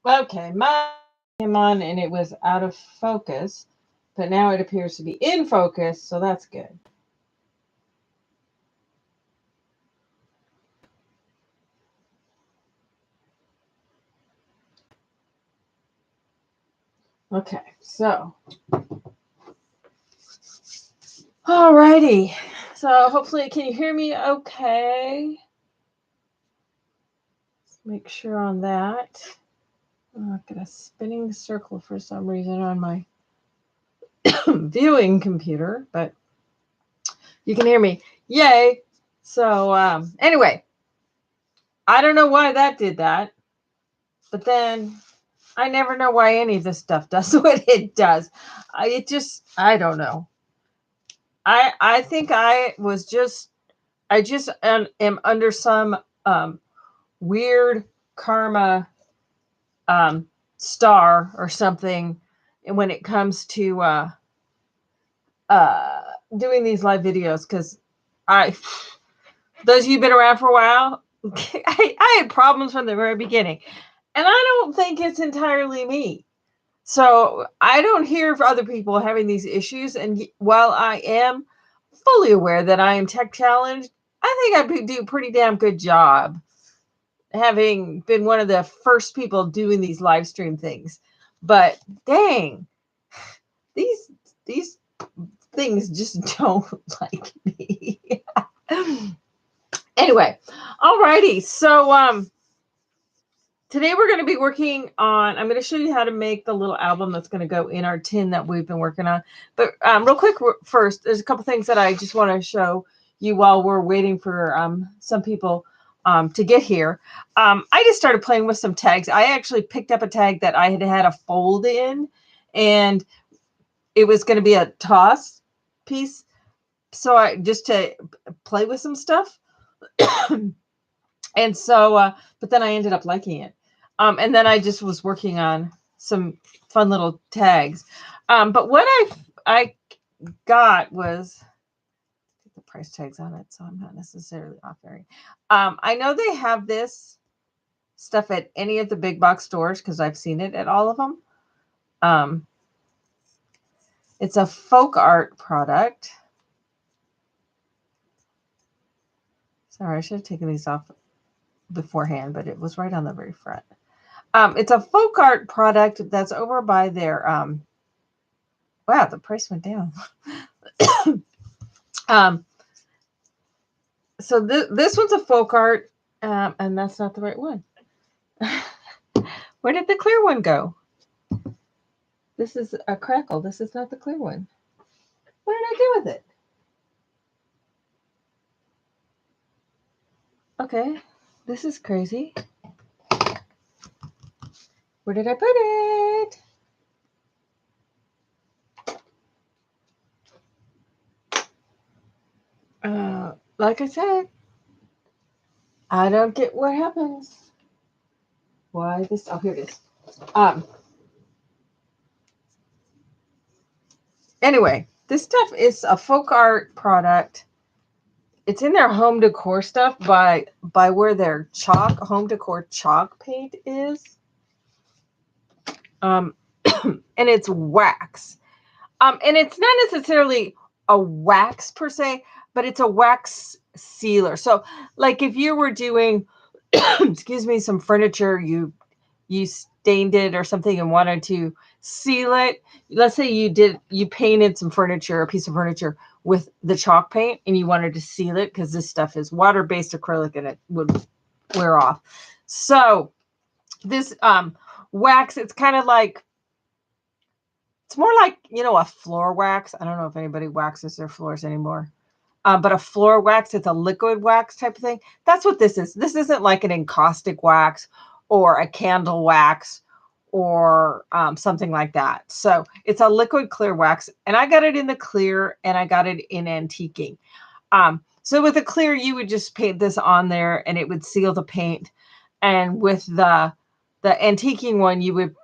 Okay, mine came on and it was out of focus, but now it appears to be in focus, so that's good. Okay, so alrighty. So hopefully, can you hear me okay? Let's make sure on that. Oh, I've got a spinning circle for some reason on my viewing computer, but you can hear me. Yay. So anyway, I don't know why that did that, but then I never know why any of this stuff does what it does. I don't know. I think I just am under some weird karma um, star or something when it comes to uh, doing these live videos because I those of you who've been around for a while, I had problems from the very beginning, and I don't think it's entirely me. So I don't hear of other people having these issues, and while I am fully aware that I am tech challenged, I think I do a pretty damn good job having been one of the first people doing these live stream things. But dang, these these things just don't like me. Anyway, alrighty. So today we're going to be working on, I'm going to show you how to make the little album that's going to go in our tin that we've been working on. But real quick first, there's a couple things that I just want to show you while we're waiting for some people to get here. I just started playing with some tags. I actually picked up a tag that I had a fold in, and it was going to be a toss piece. So I just to play with some stuff. And so, but then I ended up liking it. And then I just was working on some fun little tags. But what I got was the price tags on it, so I'm not necessarily offering. I know they have this stuff at any of the big box stores because I've seen it at all of them. It's a folk art product. Sorry, I should have taken these off beforehand, but it was right on the very front. It's a folk art product that's over by their wow, the price went down. um, so this one's a folk art, and that's not the right one. Where did the clear one go? This is a crackle. This is not the clear one. What did I do with it? Okay, this is crazy. Where did I put it? Like I said, I don't get what happens. Why this? Oh, here it is. Anyway, this stuff is a folk art product. It's in their home decor stuff by where their chalk home decor chalk paint is. Um, and it's wax. And it's not necessarily a wax per se, but it's a wax sealer. So, like if you were doing, excuse me, some furniture, you stained it or something and wanted to seal it. Let's say you painted some furniture, a piece of furniture with the chalk paint, and you wanted to seal it because this stuff is water-based acrylic and it would wear off. So this wax, it's kind of like, it's more like, a floor wax. I don't know if anybody waxes their floors anymore. But a floor wax, it's a liquid wax type of thing. That's what this is. This isn't like an encaustic wax or a candle wax or something like that. So it's a liquid clear wax. And I got it in the clear and I got it in antiquing. So with the clear, you would just paint this on there and it would seal the paint. And with the antiquing one, you would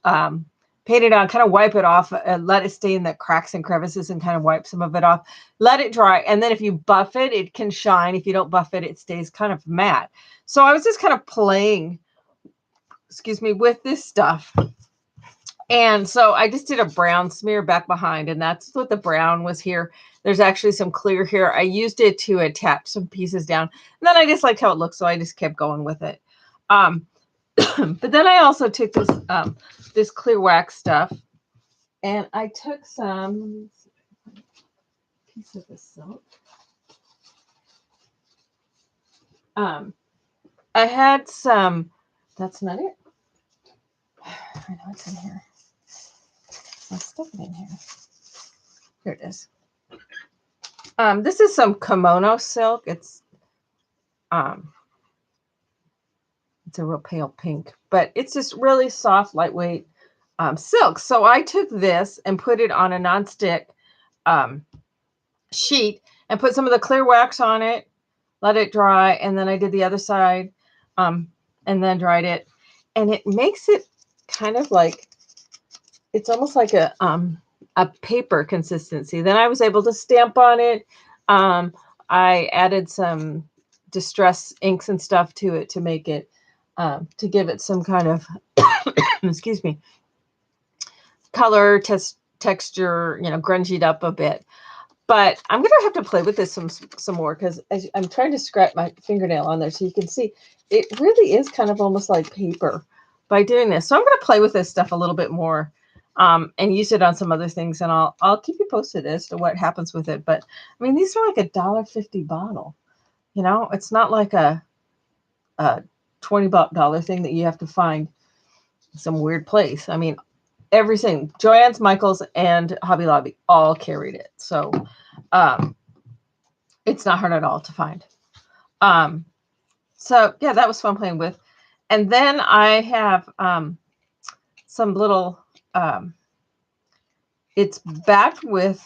paint it on, kind of wipe it off, let it stay in the cracks and crevices and kind of wipe some of it off, let it dry. And then if you buff it, it can shine. If you don't buff it, it stays kind of matte. So I was just kind of playing excuse me, with this stuff. And so I just did a brown smear back behind, and that's what the brown was here. There's actually some clear here. I used it to attach some pieces down, and then I just liked how it looked, so I just kept going with it. But then I also took this this clear wax stuff, and I took some piece of the silk. I had some. That's not it. I know it's in here. I'll stuff it in here. Here it is. This is some kimono silk. It's a real pale pink, but it's just really soft, lightweight silk. So I took this and put it on a nonstick sheet and put some of the clear wax on it, let it dry, and then I did the other side and then dried it. And it makes it kind of like, it's almost like a paper consistency. Then I was able to stamp on it. I added some distress inks and stuff to it to make it, to give it some kind of, excuse me, color, texture, you know, grungied up a bit. But I'm going to have to play with this some more, because I'm trying to scratch my fingernail on there so you can see it really is kind of almost like paper by doing this. So I'm going to play with this stuff a little bit more and use it on some other things. And I'll keep you posted as to what happens with it. But I mean, these are like $1.50 bottle. You know, it's not like a $20 thing that you have to find some weird place. I mean, everything, Joann's, Michael's, and Hobby Lobby all carried it. So it's not hard at all to find. So yeah, that was fun playing with. And then I have some little, it's backed with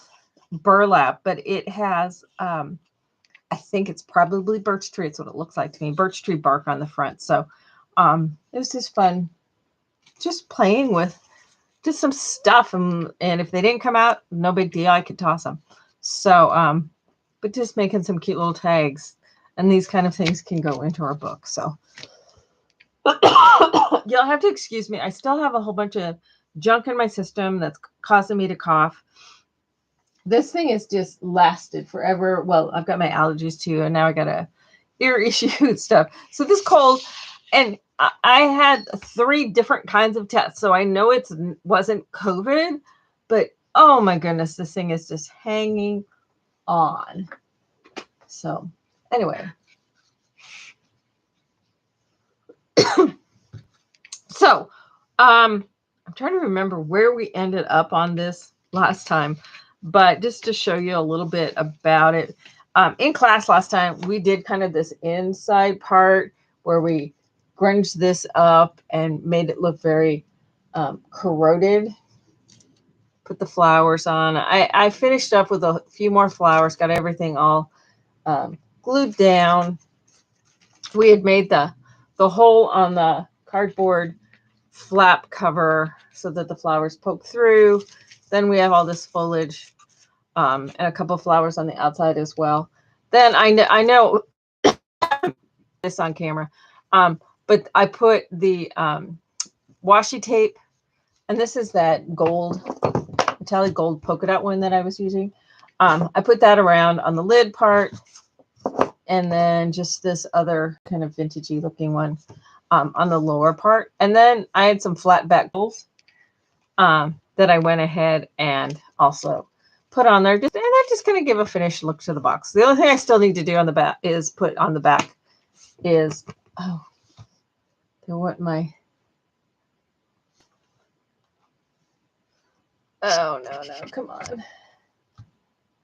burlap, but it has, I think it's probably birch tree. It's what it looks like to me. Birch tree bark on the front. So it was just fun just playing with just some stuff. And if they didn't come out, no big deal. I could toss them. So, but just making some cute little tags. And these kind of things can go into our book. So you'll have to excuse me. I still have a whole bunch of junk in my system that's causing me to cough. This thing has just lasted forever. Well, I've got my allergies too, and now I got a ear issue and stuff. So this cold, and I had 3 different kinds of tests, so I know it wasn't COVID, but oh my goodness, this thing is just hanging on. So anyway. So I'm trying to remember where we ended up on this last time, but just to show you a little bit about it. In class last time, we did kind of this inside part where we grunged this up and made it look very corroded. Put the flowers on. I finished up with a few more flowers, got everything all glued down. We had made the hole on the cardboard flap cover so that the flowers poke through. Then we have all this foliage and a couple of flowers on the outside as well. Then I know this on camera, but I put the washi tape, and this is that gold, metallic gold polka dot one that I was using. I put that around on the lid part, and then just this other kind of vintagey looking one on the lower part. And then I had some flat back bowls that I went ahead and also put on there. And I'm just going to give a finished look to the box. The only thing I still need to do on the back is put on the back is, oh, there went my, oh, no, come on.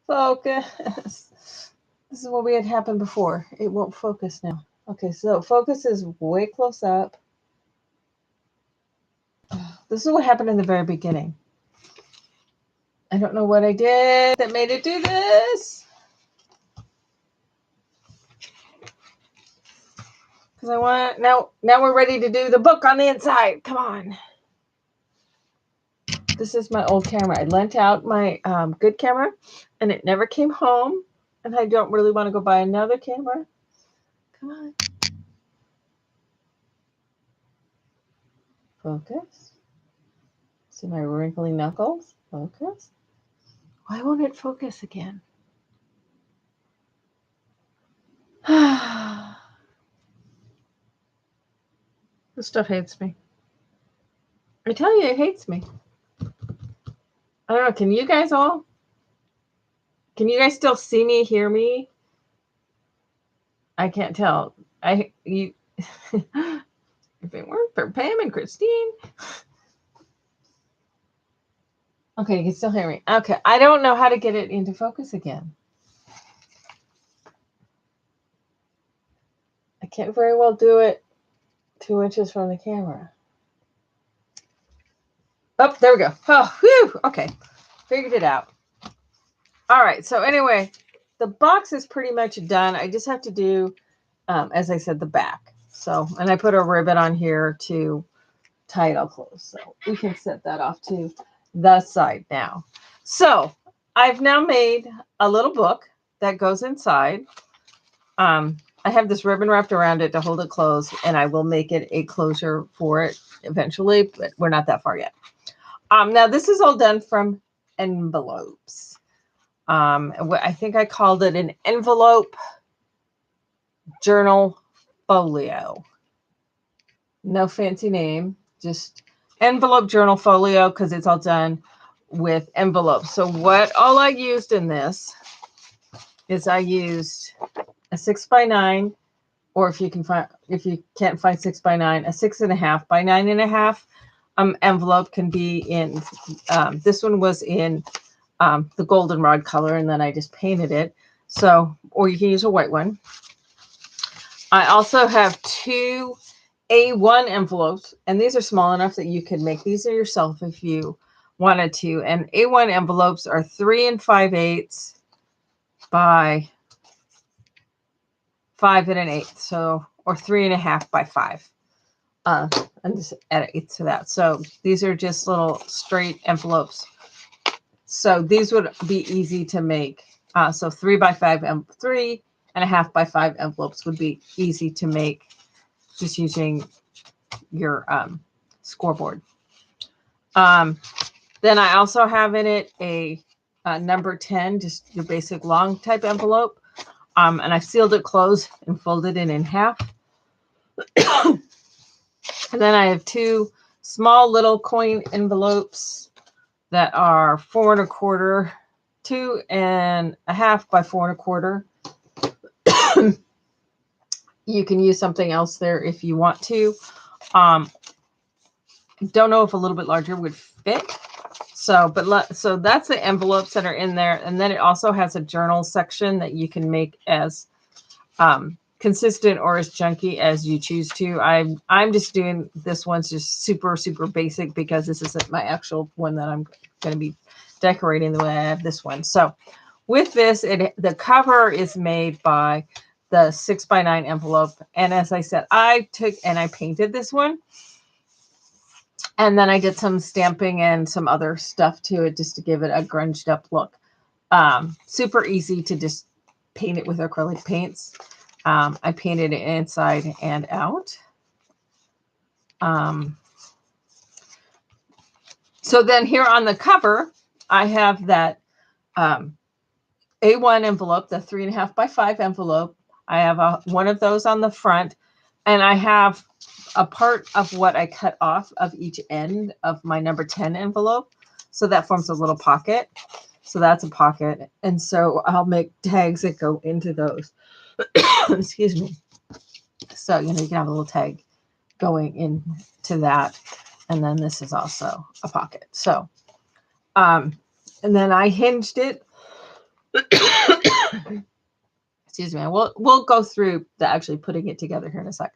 Focus. This is what we had happened before. It won't focus now. Okay, so focus is way close up. This is what happened in the very beginning. I don't know what I did that made it do this. Because I want, now we're ready to do the book on the inside. Come on. This is my old camera. I lent out my good camera, and it never came home. And I don't really want to go buy another camera. Come on. Focus. See my wrinkly knuckles? Focus. Why won't it focus again? This stuff hates me. I tell you, it hates me. I don't know. Can you guys still see me, hear me? I can't tell. If it weren't for Pam and Christine. Okay, you can still hear me. Okay, I don't know how to get it into focus again. I can't very well do it 2 inches from the camera. Oh, there we go. Oh, whew. Okay, figured it out. All right, so anyway, the box is pretty much done. I just have to do, as I said, the back. So, and I put a ribbon on here to tie it all closed. So we can set that off to the side now. So I've now made a little book that goes inside. I have this ribbon wrapped around it to hold it closed, and I will make it a closure for it eventually, but we're not that far yet. Now this is all done from envelopes. I think I called it an envelope journal folio. No fancy name, just envelope journal folio because it's all done with envelopes. So what all I used in this is I used a 6x9, or if you can't find 6x9, a 6.5 by 9.5 envelope can be in. This one was in the goldenrod color, and then I just painted it. So, or you can use a white one. I also have 2 A1 envelopes, and these are small enough that you could make these yourself if you wanted to. And A1 envelopes are 3 5/8 by 5 1/8, so, or 3.5 by 5. And just add an eighth to that. So these are just little straight envelopes. So these would be easy to make. So 3 by 5 and 3.5 by 5 envelopes would be easy to make just using your scoreboard. Then I also have in it a number 10, just your basic long type envelope. And I sealed it closed and folded it in half. And then I have 2 small little coin envelopes that are 4 1/4, 2.5 by 4 1/4. You can use something else there if you want to. Don't know if a little bit larger would fit. So that's the envelopes that are in there. And then it also has a journal section that you can make as consistent or as chunky as you choose to. I'm just doing this one's just super, super basic because this isn't my actual one that I'm going to be decorating the way I have this one. So with this, the cover is made by the 6x9 envelope. And as I said, I took and I painted this one. And then I did some stamping and some other stuff to it just to give it a grunged up look. Super easy to just paint it with acrylic paints. I painted it inside and out. So then here on the cover, I have that A1 envelope, the 3.5 by 5 envelope. I have one of those on the front, and I have a part of what I cut off of each end of my number 10 envelope. So that forms a little pocket. So that's a pocket. And so I'll make tags that go into those. Excuse me. So, you can have a little tag going into that. And then this is also a pocket. So, and then I hinged it. Excuse me. We'll go through the actually putting it together here in a sec.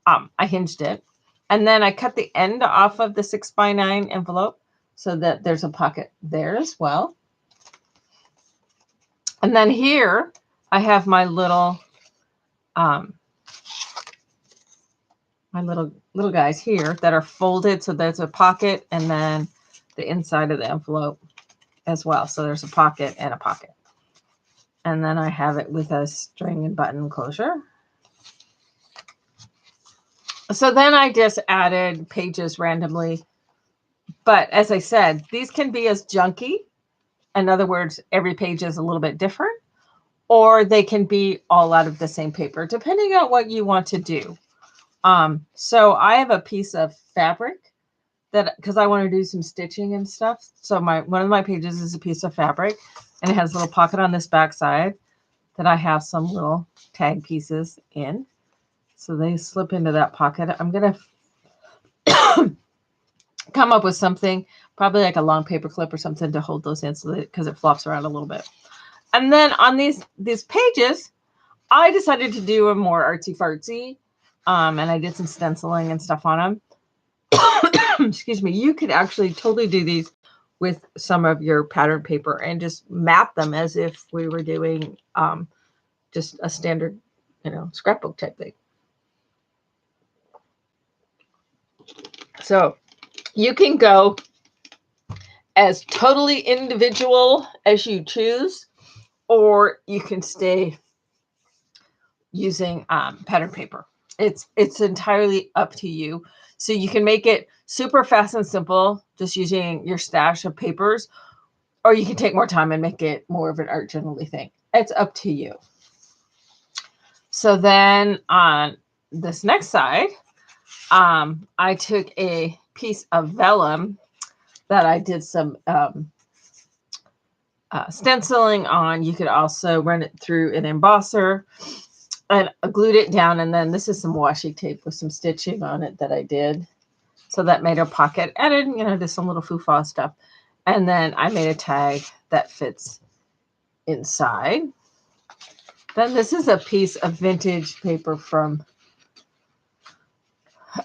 I hinged it. And then I cut the end off of the 6x9 envelope so that there's a pocket there as well. And then here I have my little little guys here that are folded. So there's a pocket and then the inside of the envelope as well. So there's a pocket and a pocket. And then I have it with a string and button closure. So then I just added pages randomly. But as I said, these can be as junky. In other words, every page is a little bit different, or they can be all out of the same paper, depending on what you want to do. So I have a piece of fabric that, because I want to do some stitching and stuff. So one of my pages is a piece of fabric, and it has a little pocket on this back side that I have some little tag pieces in. So they slip into that pocket. I'm going to come up with something, probably like a long paper clip or something to hold those in, so that, because it flops around a little bit. And then on these pages, I decided to do a more artsy fartsy, and I did some stenciling and stuff on them. Excuse me. You could actually totally do these with some of your pattern paper and just map them as if we were doing just a standard, scrapbook type thing. So you can go as totally individual as you choose, or you can stay using pattern paper. It's entirely up to you. So you can make it super fast and simple, just using your stash of papers, or you can take more time and make it more of an art journal-y thing. It's up to you. So then on this next side, I took a piece of vellum that I did some stenciling on. You could also run it through an embosser, and I glued it down. And then this is some washi tape with some stitching on it that I did. So that made a pocket, added, just some little foo-fa stuff. And then I made a tag that fits inside. Then this is a piece of vintage paper from,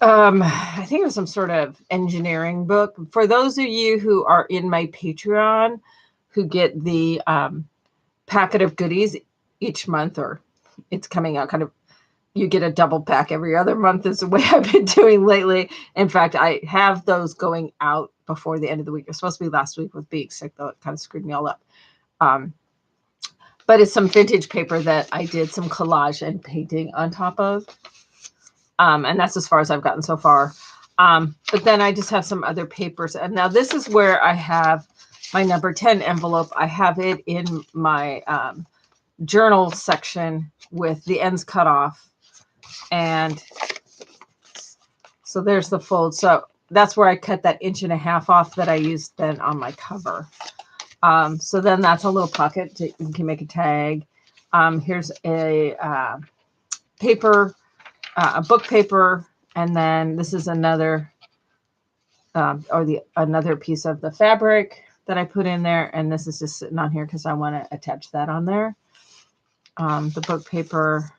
I think it was some sort of engineering book. For those of you who are in my Patreon, who get the packet of goodies each month, or it's coming out kind of, you get a double pack every other month is the way I've been doing lately. In fact, I have those going out before the end of the week. It was supposed to be last week with being sick, though it kind of screwed me all up. But it's some vintage paper that I did some collage and painting on top of. And that's as far as I've gotten so far. But then I just have some other papers. And now this is where I have my number 10 envelope. I have it in my journal section with the ends cut off. And so there's the fold. So that's where I cut that 1.5 inches off that I used then on my cover. So then that's a little pocket. You can make a tag. Here's a paper, a book paper. And then this is another, another piece of the fabric that I put in there. And this is just sitting on here because I want to attach that on there. The book paper,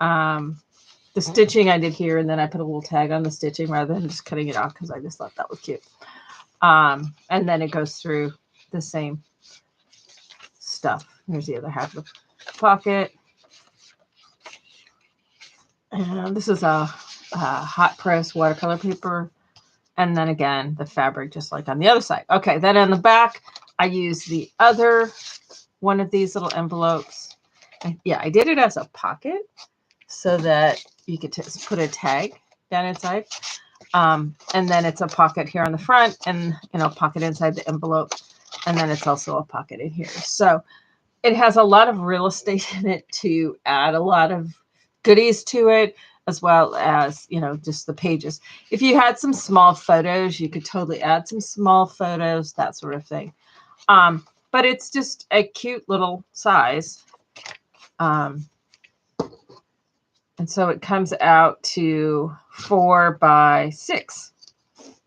the stitching I did here, and then I put a little tag on the stitching rather than just cutting it off because I just thought that was cute. And then it goes through the same stuff. Here's the other half of the pocket. And this is a hot press watercolor paper. And then again, the fabric, just like on the other side. Okay, then on the back, I use the other one of these little envelopes. And yeah, I did it as a pocket so that you could put a tag down inside. And then it's a pocket here on the front and, pocket inside the envelope. And then it's also a pocket in here. So it has a lot of real estate in it to add a lot of goodies to it, as well as, just the pages. If you had some small photos, you could totally add some small photos, that sort of thing. But it's just a cute little size. And so it comes out to 4 by 6.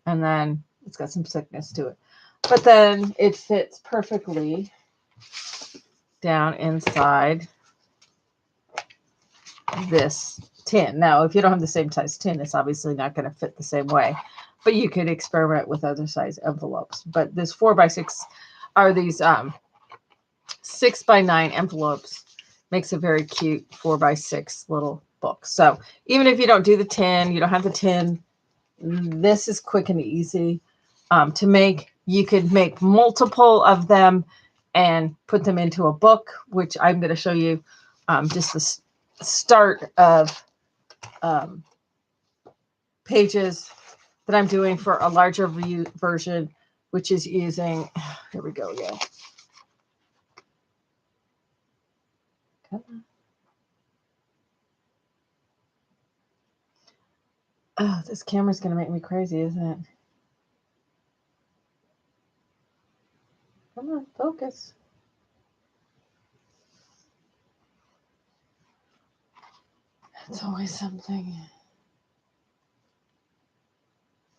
And then it's got some thickness to it. But then it fits perfectly down inside this tin. Now, if you don't have the same size tin, it's obviously not going to fit the same way. But you could experiment with other size envelopes. But this 4 by 6 are these 6 by 9 envelopes. Makes a very cute 4 by 6 little book. So even if you don't do the tin, you don't have the tin, this is quick and easy to make. You could make multiple of them and put them into a book, which I'm going to show you just the start of pages that I'm doing for a larger version, which is using, here we go again. Come on. Oh, this camera's going to make me crazy, isn't it? Come on, focus. It's always something.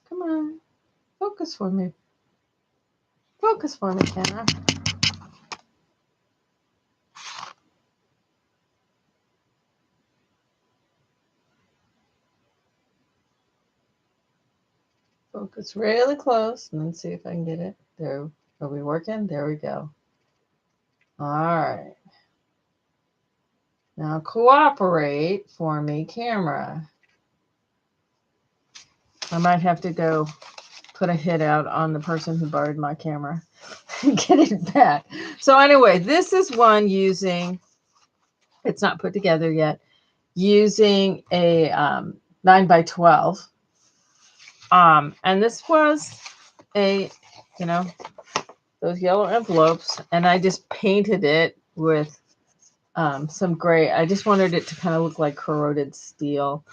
Come on, focus for me. Focus for me, camera. Focus really close and then see if I can get it. There. Are we working? There we go. All right. Now cooperate for me, camera. I might have to go put a hit out on the person who borrowed my camera and get it back. So anyway, this is one using, it's not put together yet, using a 9x12. And this was a, you know, those yellow envelopes, and I just painted it with some gray. I just wanted it to kind of look like corroded steel.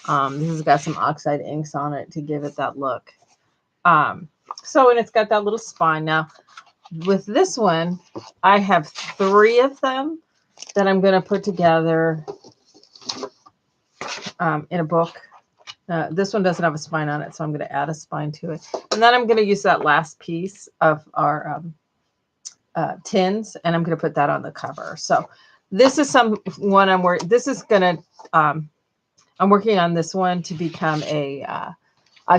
This has got some oxide inks on it to give it that look. So, and it's got that little spine. Now, with this one, I have 3 of them that I'm going to put together in a book. This one doesn't have a spine on it, so I'm going to add a spine to it. And then I'm going to use that last piece of our tins, and I'm going to put that on the cover. So this is one I'm working. This is going to, I'm working on this one to become a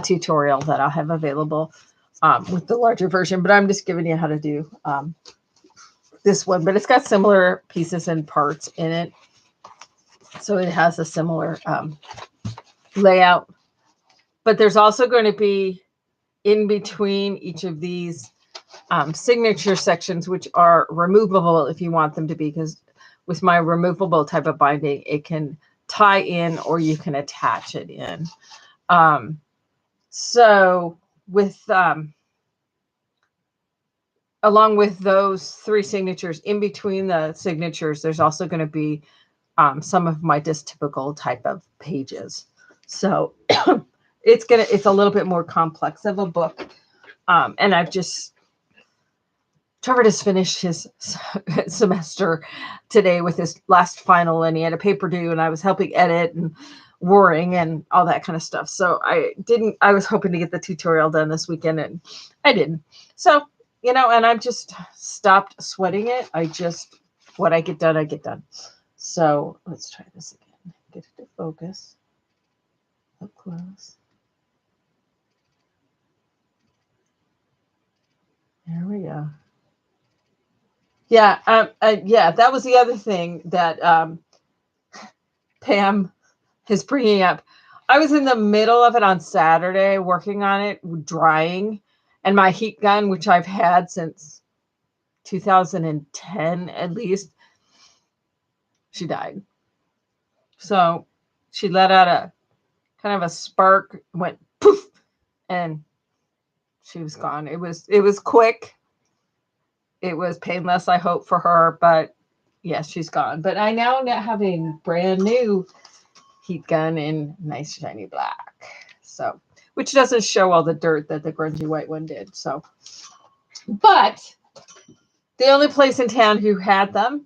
tutorial that I'll have available with the larger version, but I'm just giving you how to do this one, but it's got similar pieces and parts in it. So it has a similar layout, but there's also going to be in between each of these signature sections, which are removable if you want them to be, because with my removable type of binding, it can tie in or you can attach it in. So with along with those 3 signatures, in between the signatures, there's also going to be some of my just typical type of pages. So it's a little bit more complex of a book. And Trevor just finished his semester today with his last final, and he had a paper due, and I was helping edit and worrying and all that kind of stuff. So I was hoping to get the tutorial done this weekend, and I didn't. So, and I've just stopped sweating it. What I get done, I get done. So let's try this again. Get it to focus. Up close. There we go. Yeah, that was the other thing that Pam is bringing up. I was in the middle of it on Saturday, working on it, drying, and my heat gun, which I've had since 2010 at least, she died. So she let out a kind of a spark, went poof, and she was gone. It was quick. It was painless, I hope, for her, but yes, she's gone. But I now have a brand new heat gun in nice shiny black. So, which doesn't show all the dirt that the grungy white one did. So, but the only place in town who had them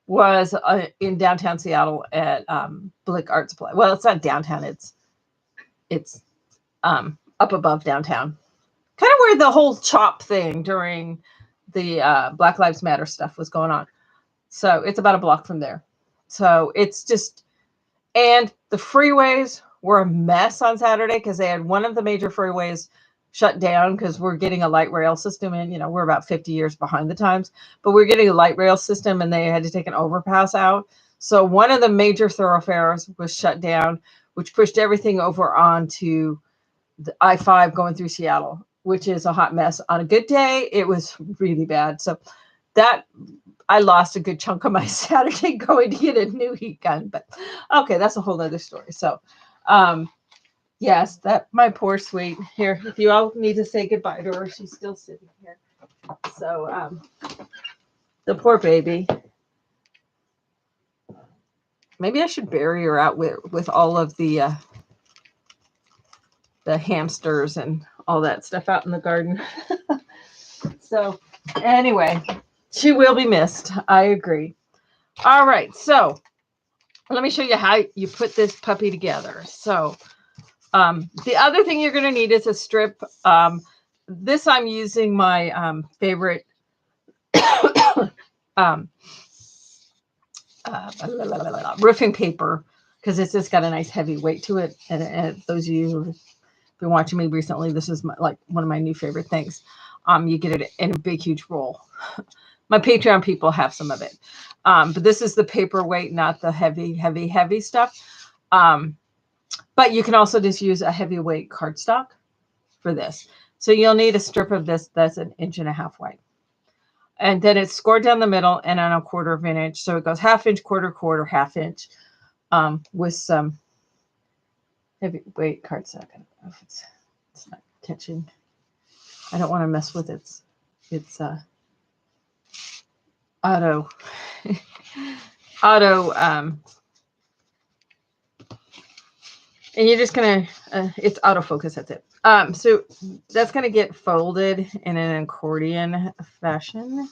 was in downtown Seattle at Blick Art Supply. Well, it's not downtown. It's up above downtown. Kind of where the whole CHOP thing during the Black Lives Matter stuff was going on. So it's about a block from there. So it's just, and the freeways were a mess on Saturday because they had one of the major freeways shut down because we're getting a light rail system in. We're about 50 years behind the times, but we're getting a light rail system and they had to take an overpass out. So one of the major thoroughfares was shut down, which pushed everything over onto the I-5 going through Seattle, which is a hot mess. On a good day, it was really bad. So that I lost a good chunk of my Saturday going to get a new heat gun, but okay, that's a whole other story. So, Yes, that my poor sweet. Here, if you all need to say goodbye to her, she's still sitting here. So, the poor baby. Maybe I should bury her out with all of the hamsters and all that stuff out in the garden. So, anyway, she will be missed. I agree. All right, so let me show you how you put this puppy together. So, the other thing you're going to need is a strip. This I'm using my favorite um, roofing paper because it's just got a nice heavy weight to it. And those of you who've been watching me recently, this is like one of my new favorite things. You get it in a big, huge roll. My Patreon people have some of it. But this is the paperweight, not the heavy stuff. But you can also just use a heavyweight cardstock for this. So you'll need a strip of this that's 1.5 inches wide. And then it's scored down the middle and on 1/4 inch. So it goes 1/2 inch, quarter, 1/2 inch, with some heavyweight cardstock. I don't know if it's not catching. I don't want to mess with its auto and you're just gonna it's autofocus, that's it. So that's gonna get folded in an accordion fashion.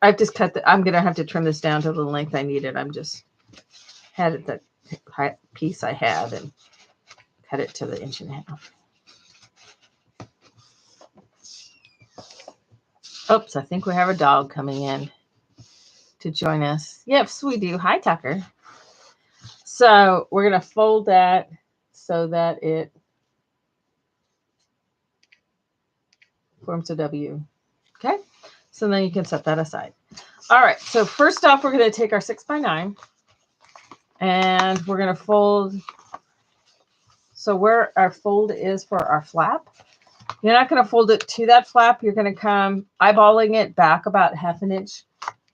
I've just I'm gonna have to trim this down to the length I need it. I'm just had it that piece I had and cut it to the 1.5 inches. Oops, I think we have a dog coming in to join us. Yes, we do. Hi, Tucker. So we're going to fold that so that it forms a W. Okay, so then you can set that aside. All right, so first off, we're going to take our 6x9 and we're going to fold. So where our fold is for our flap, you're not going to fold it to that flap. You're going to come eyeballing it back about 1/2 inch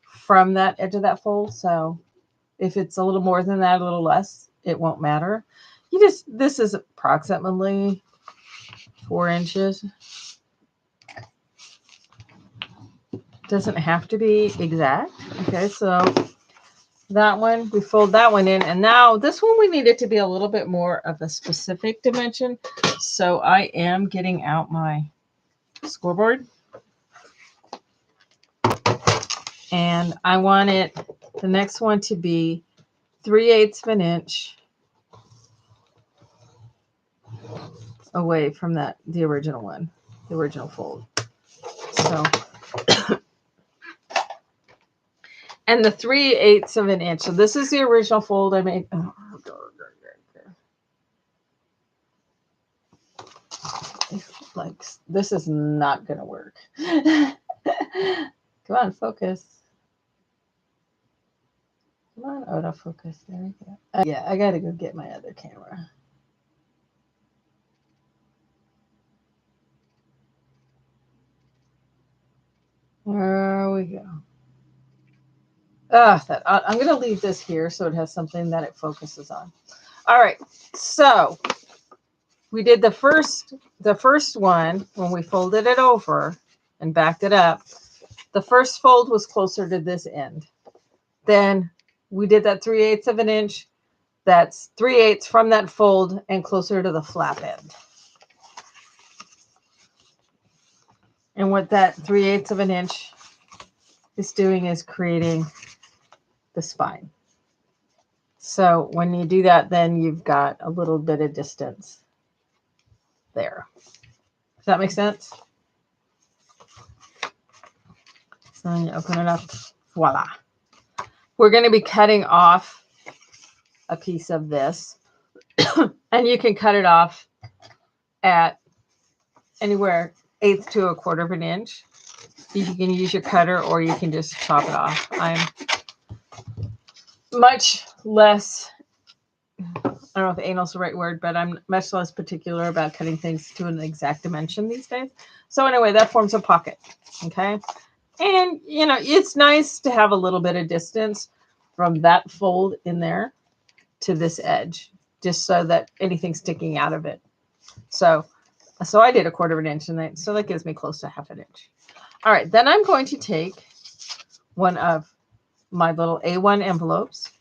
from that edge of that fold. So if it's a little more than that, a little less, it won't matter. This is approximately 4 inches. Doesn't have to be exact. Okay, so that one, we fold that one in. And now this one, we need it to be a little bit more of a specific dimension. So I am getting out my scoreboard. And I want the next one to be 3/8 of an inch away from the original one, the original fold. So, and the 3/8 of an inch. So this is the original fold I made. Oh, like, this is not going to work. Come on, focus. Come on, autofocus. There we go. Yeah, I got to go get my other camera. There we go. I'm going to leave this here so it has something that it focuses on. All right, so we did the first one when we folded it over and backed it up. The first fold was closer to this end. Then we did that 3/8 of an inch. That's 3/8 from that fold and closer to the flap end. And what that 3/8 of an inch is doing is creating the spine. So when you do that, then you've got a little bit of distance there. Does that make sense? So then you open it up. Voila. We're going to be cutting off a piece of this. And you can cut it off at anywhere 1/8 to 1/4 inch. You can use your cutter or you can just chop it off. I'm much less, I don't know if anal is the right word, but I'm much less particular about cutting things to an exact dimension these days. So anyway, that forms a pocket. Okay. And, it's nice to have a little bit of distance from that fold in there to this edge. just so that anything sticking out of it. So I did 1/4 inch, and so that gives me close to 1/2 inch. All right, then I'm going to take one of my little A1 envelopes,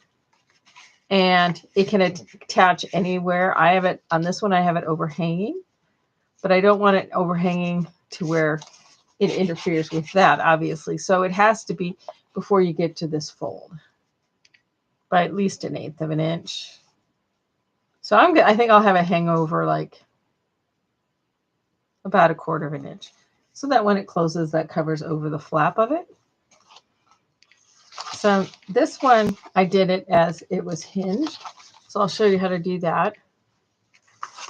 and it can attach anywhere. I have it on this one, I have it overhanging, but I don't want it overhanging to where it interferes with that, obviously. So it has to be before you get to this fold by at least 1/8 of an inch. So I think I'll have a hangover like about 1/4 of an inch, so that when it closes, that covers over the flap of it. So this one, I did it as it was hinged. So I'll show you how to do that.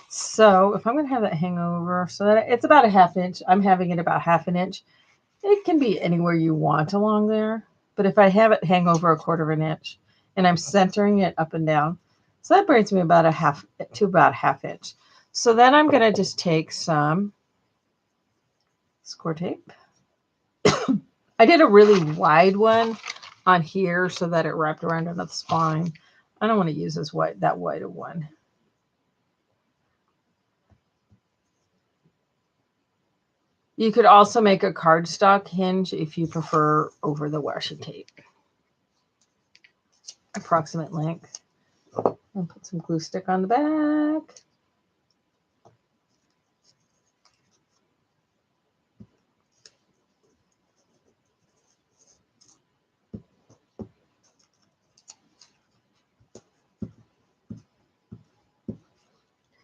So if I'm going to have that hang over, so that it's about 1/2 inch, I'm having it about 1/2 inch. It can be anywhere you want along there. But if I have it hang over 1/4 inch and I'm centering it up and down, so that brings me about about 1/2 inch. So then I'm going to just take some score tape. I did a really wide one on here so that it wrapped around under the spine. I don't want to use that wide of one. You could also make a cardstock hinge if you prefer over the washi tape. Approximate length. And put some glue stick on the back.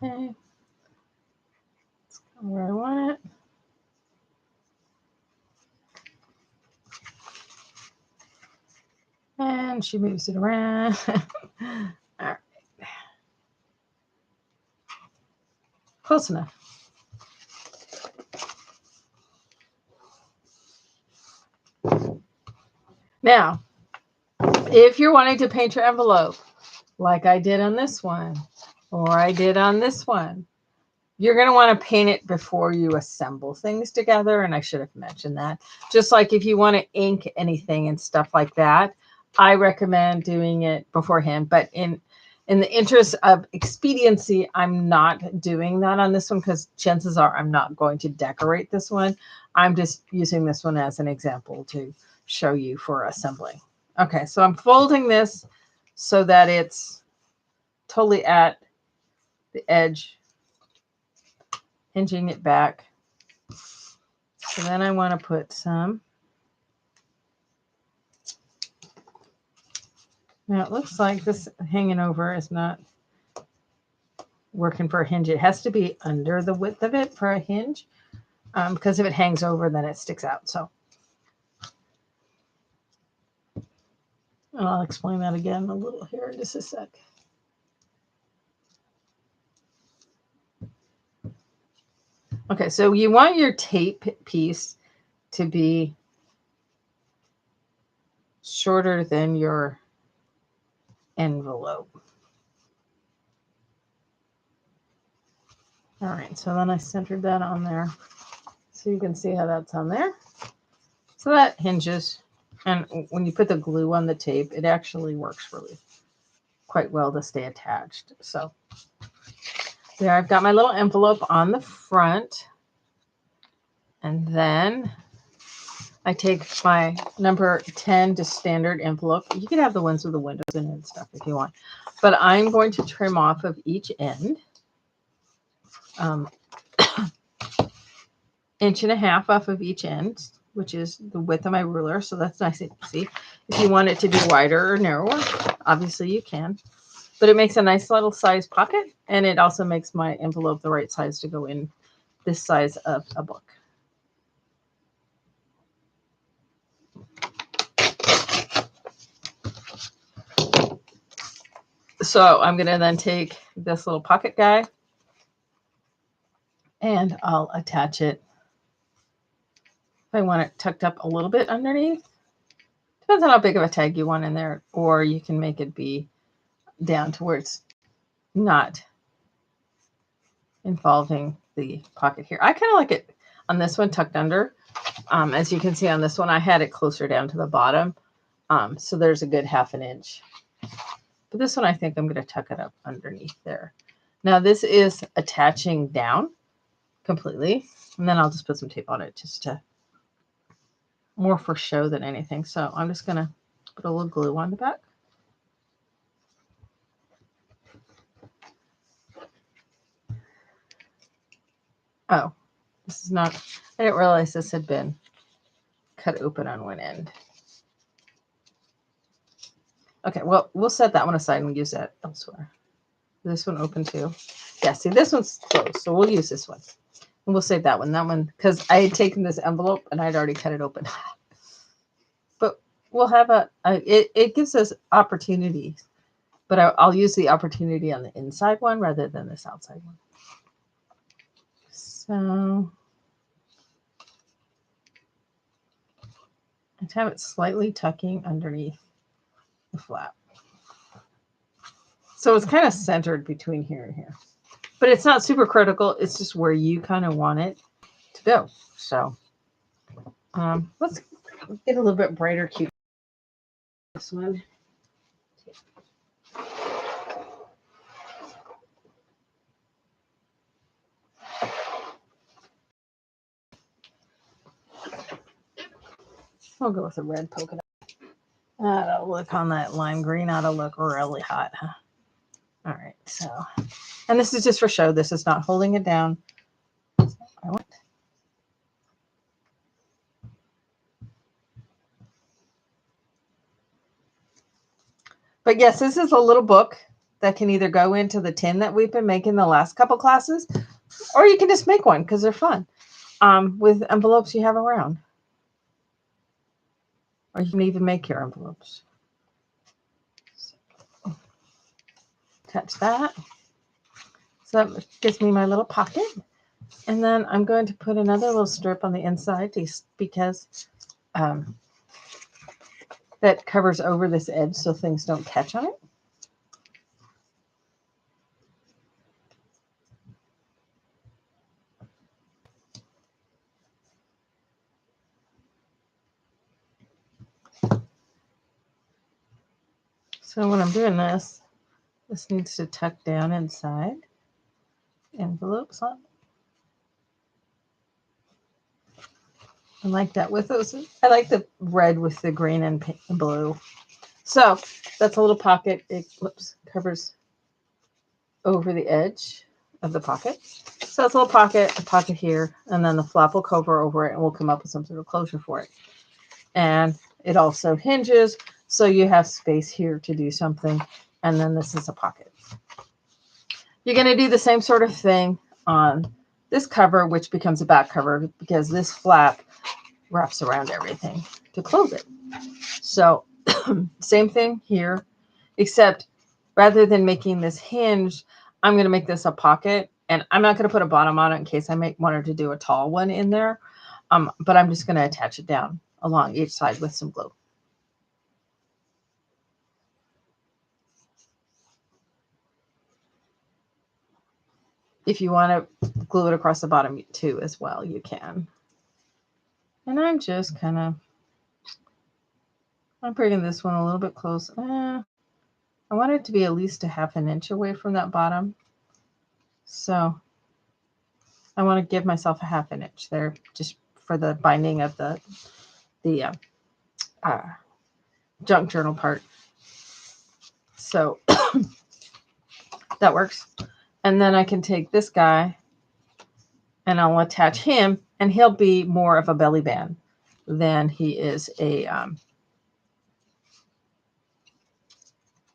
Okay. That's where I want it. And she moves it around. All right. Close enough. Now, if you're wanting to paint your envelope, like I did on this one, or I did on this one, you're going to want to paint it before you assemble things together. And I should have mentioned that. Just like if you want to ink anything and stuff like that, I recommend doing it beforehand. But in the interest of expediency, I'm not doing that on this one because chances are I'm not going to decorate this one. I'm just using this one as an example to show you for assembling. Okay, so I'm folding this so that it's totally at the edge, hinging it back. So then I want to put some. Now it looks like this hanging over is not working for a hinge. It has to be under the width of it for a hinge, because if it hangs over, then it sticks out. So I'll explain that again a little here in just a sec. Okay, so you want your tape piece to be shorter than your envelope. All right, so then I centered that on there. So you can see how that's on there. So that hinges. And when you put the glue on the tape, it actually works really quite well to stay attached. So there, I've got my little envelope on the front. And then I take my number 10 to standard envelope. You can have the ones with the windows in it and stuff if you want. But I'm going to trim off of each end. 1.5 inches off of each end, which is the width of my ruler. So that's nice and easy. If you want it to be wider or narrower, obviously you can. But it makes a nice little size pocket, and it also makes my envelope the right size to go in this size of a book. So I'm going to then take this little pocket guy, and I'll attach it. If I want it tucked up a little bit underneath, depends on how big of a tag you want in there, or you can make it be down to where it's not involving the pocket here. I kind of like it on this one tucked under. As you can see on this one, I had it closer down to the bottom. So there's a good 1/2 inch But this one, I think I'm going to tuck it up underneath there. Now this is attaching down completely. And then I'll just put some tape on it just to more for show than anything. So I'm just going to put a little glue on the back. Oh, this is not, I didn't realize this had been cut open on one end. Okay, well, we'll set that one aside and use that elsewhere. This one open too. Yeah, see, this one's closed, so we'll use this one. And we'll save that one. That one, because I had taken this envelope and I'd already cut it open. But we'll have it gives us opportunities. But I'll use the opportunity on the inside one rather than this outside one. So I have it slightly tucking underneath the flap. So it's kind of centered between here and here. But it's not super critical. It's just where you kind of want it to go. So let's get a little bit brighter cute. This one. I'll go with a red polka dot. That'll look on that lime green. That'll look really hot, huh? All right, so, and this is just for show. This is not holding it down. I want. But yes, this is a little book that can either go into the tin that we've been making the last couple classes, or you can just make one because they're fun with envelopes you have around. Or you can even make your envelopes. So, attach that. So that gives me my little pocket. And then I'm going to put another little strip on the inside because that covers over this edge so things don't catch on it. So when I'm doing this, this needs to tuck down inside envelopes on. I like that with those. I like the red with the green and pink and blue. So that's a little pocket. It covers over the edge of the pocket. So it's a little pocket, a pocket here, and then the flap will cover over it and we'll come up with some sort of closure for it. And it also hinges, so you have space here to do something. And then this is a pocket. You're going to do the same sort of thing on this cover, which becomes a back cover because this flap wraps around everything to close it. So same thing here, except rather than making this hinge, I'm going to make this a pocket, and I'm not going to put a bottom on it in case I wanted to do a tall one in there. But I'm just going to attach it down along each side with some glue. If you want to glue it across the bottom too as well, you can. And I'm just kind of, I'm bringing this one a little bit close. I want it to be at least a ½ inch away from that bottom. So I want to give myself a ½ inch there just for the binding of the junk journal part. So that works. And then I can take this guy and I'll attach him, and he'll be more of a belly band than he is a,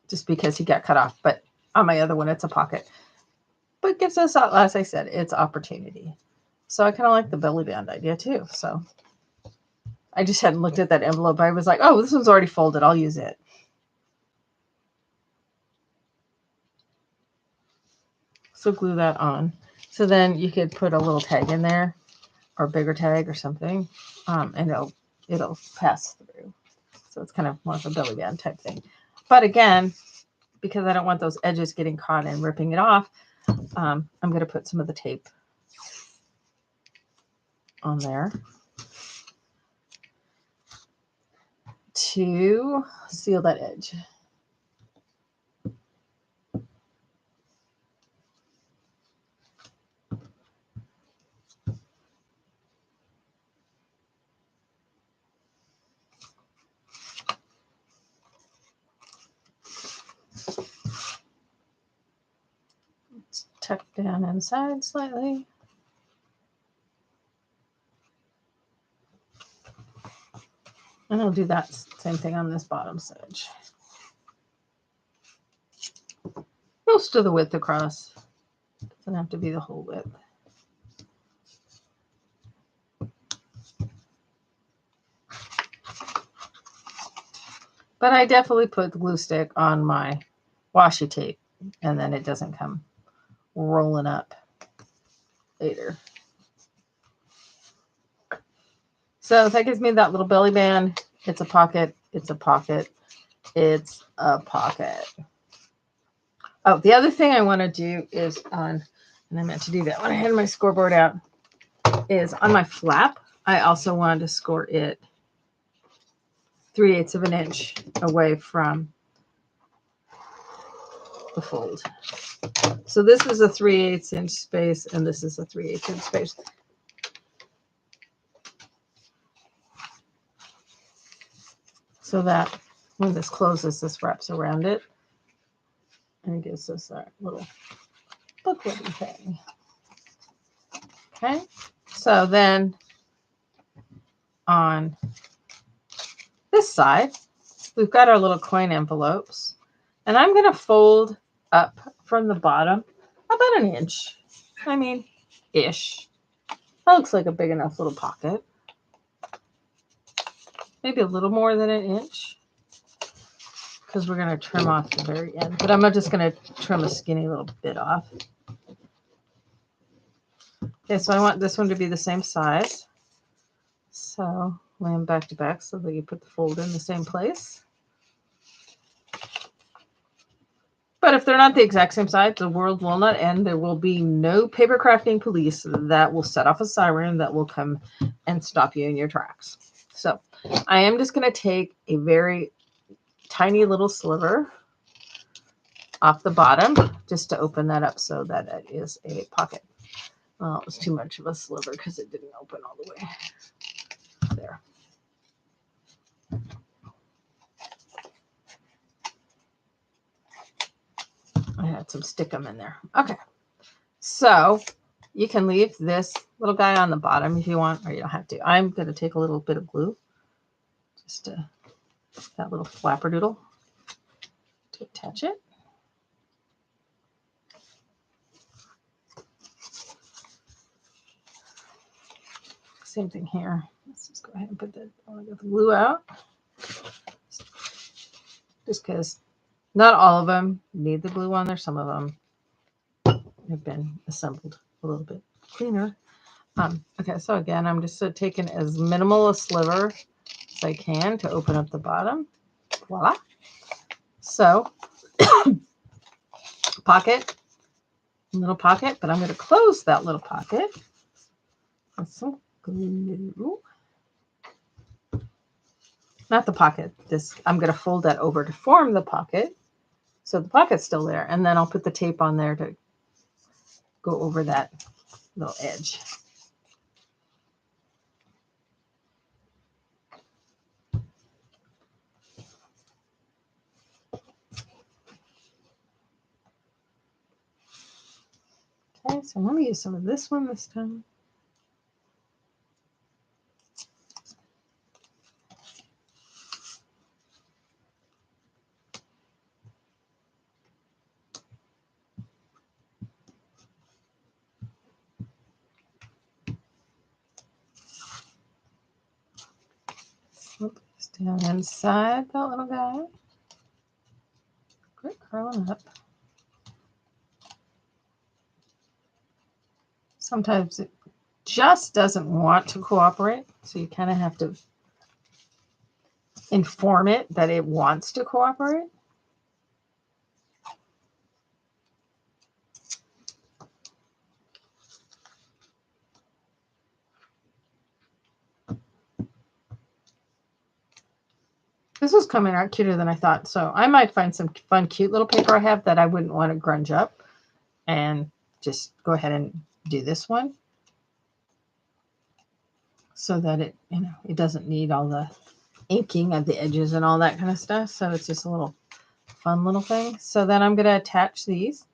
just because he got cut off. But on my other one, it's a pocket. But gives us, as I said, it's opportunity. So I kind of like the belly band idea too. So I just hadn't looked at that envelope. I was like, oh, this one's already folded. I'll use it. So glue that on. So then you could put a little tag in there or a bigger tag or something, and it'll pass through. So it's kind of more of a belly band type thing. But again, because I don't want those edges getting caught and ripping it off, I'm going to put some of the tape on there to seal that edge. tuck down inside slightly. And I'll do that same thing on this bottom edge. Most of the width across. Doesn't have to be the whole width. But I definitely put the glue stick on my washi tape, and then it doesn't come rolling up later. So that gives me that little belly band. It's a pocket. It's a pocket. It's a pocket. Oh, the other thing I want to do is on, and I meant to do that when I had my scoreboard out, is on my flap, I also wanted to score it 3/8 of an inch away from the fold. So this is a 3/8 inch space, and this is a 3/8 inch space. So that when this closes, this wraps around it and gives us that little bookletty thing. Okay, so then on this side, we've got our little coin envelopes, and I'm going to fold up from the bottom about an inch. I mean, ish. That looks like a big enough little pocket. Maybe a little more than an inch, because we're going to trim off the very end. But I'm just going to trim a skinny little bit off. Okay, so I want this one to be the same size. So lay them back to back so that you put the fold in the same place. But if they're not the exact same size, the world will not end. There will be no paper crafting police that will set off a siren that will come and stop you in your tracks. So I am just going to take a very tiny little sliver off the bottom just to open that up so that it is a pocket. Well, it was too much of a sliver because it didn't open all the way. There. I had some stickum in there. Okay. So you can leave this little guy on the bottom if you want, or you don't have to. I'm going to take a little bit of glue, just that little flapperdoodle, to attach it. Same thing here. Let's just go ahead and put the glue out. Just because not all of them need the glue on there. Some of them have been assembled a little bit cleaner. Okay, so again, I'm just taking as minimal a sliver as I can to open up the bottom. Voila. So, pocket, little pocket, but I'm going to close that little pocket with some glue. Not the pocket. This I'm going to fold that over to form the pocket. So the pocket's still there. And then I'll put the tape on there to go over that little edge. Okay, so I'm going to use some of this one this time. Slip this down inside that little guy. Quit curling up. Sometimes it just doesn't want to cooperate, so you kind of have to inform it that it wants to cooperate. This was coming out cuter than I thought, so I might find some fun, cute little paper I have that I wouldn't want to grunge up, and just go ahead and do this one so that it, it doesn't need all the inking at the edges and all that kind of stuff. So it's just a little fun little thing. So then I'm going to attach these.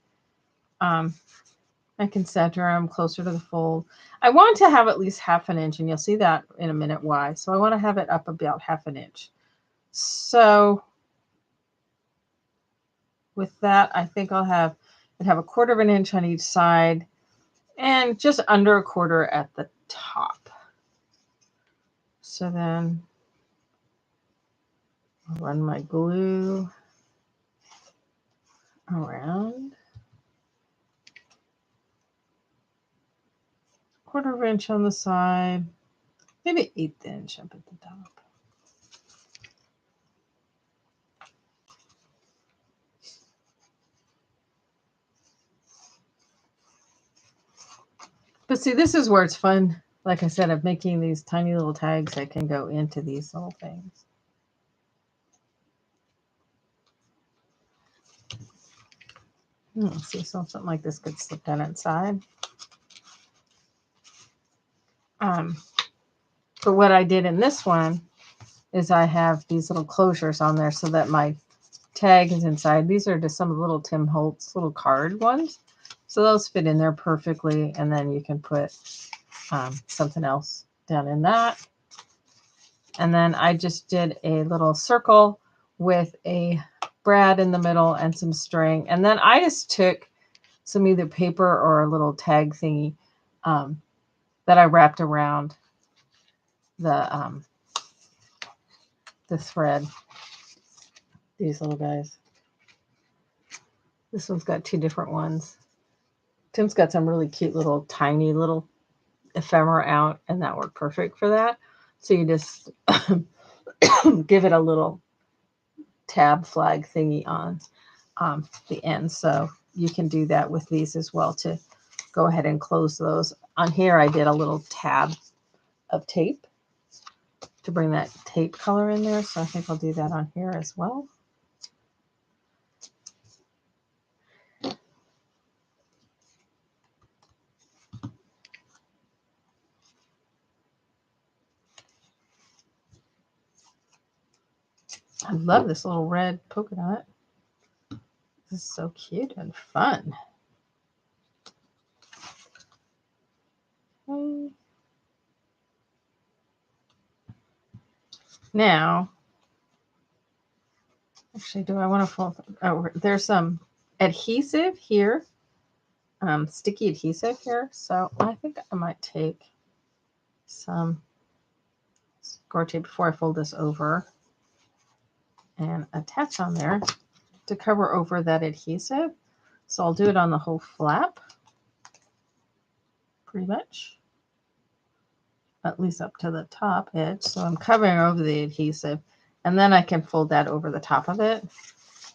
I can center them closer to the fold. I want to have at least 1/2 inch, and you'll see that in a minute why. So I want to have it up about 1/2 inch. So with that, I think I'd have 1/4 inch on each side and just under 1/4 at the top. So then I'll run my glue around. 1/4 inch on the side, maybe 1/8 inch up at the top. But see, this is where it's fun. Like I said, of making these tiny little tags that can go into these little things. See, something like this could slip down inside. But what I did in this one is I have these little closures on there so that my tag is inside. These are just some of the little Tim Holtz little card ones. So those fit in there perfectly. And then you can put something else down in that. And then I just did a little circle with a brad in the middle and some string. And then I just took some either paper or a little tag thingy that I wrapped around the thread. These little guys. This one's got 2 different ones. Tim's got some really cute little tiny little ephemera out, and that worked perfect for that. So you just give it a little tab flag thingy on the end. So you can do that with these as well to go ahead and close those. On here I did a little tab of tape to bring that tape color in there. So I think I'll do that on here as well. I love this little red polka dot. This is so cute and fun. Okay. Now, actually, do I want to fold? Oh, there's some adhesive here, sticky adhesive here. So I think I might take some score tape before I fold this over and attach on there to cover over that adhesive. So I'll do it on the whole flap, pretty much, at least up to the top edge. So I'm covering over the adhesive, and then I can fold that over the top of it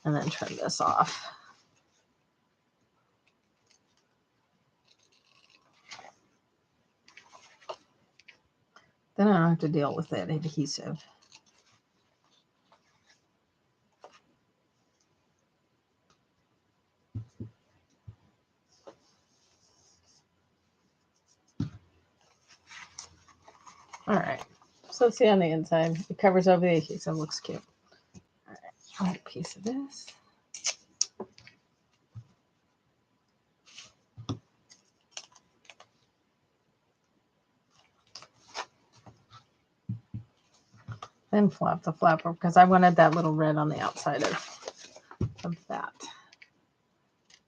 and then trim this off. Then I don't have to deal with that adhesive. All right, so see on the inside, it covers over the adhesive, looks cute. All right, I'll add a piece of this. Then flap the flapper because I wanted that little red on the outside of that.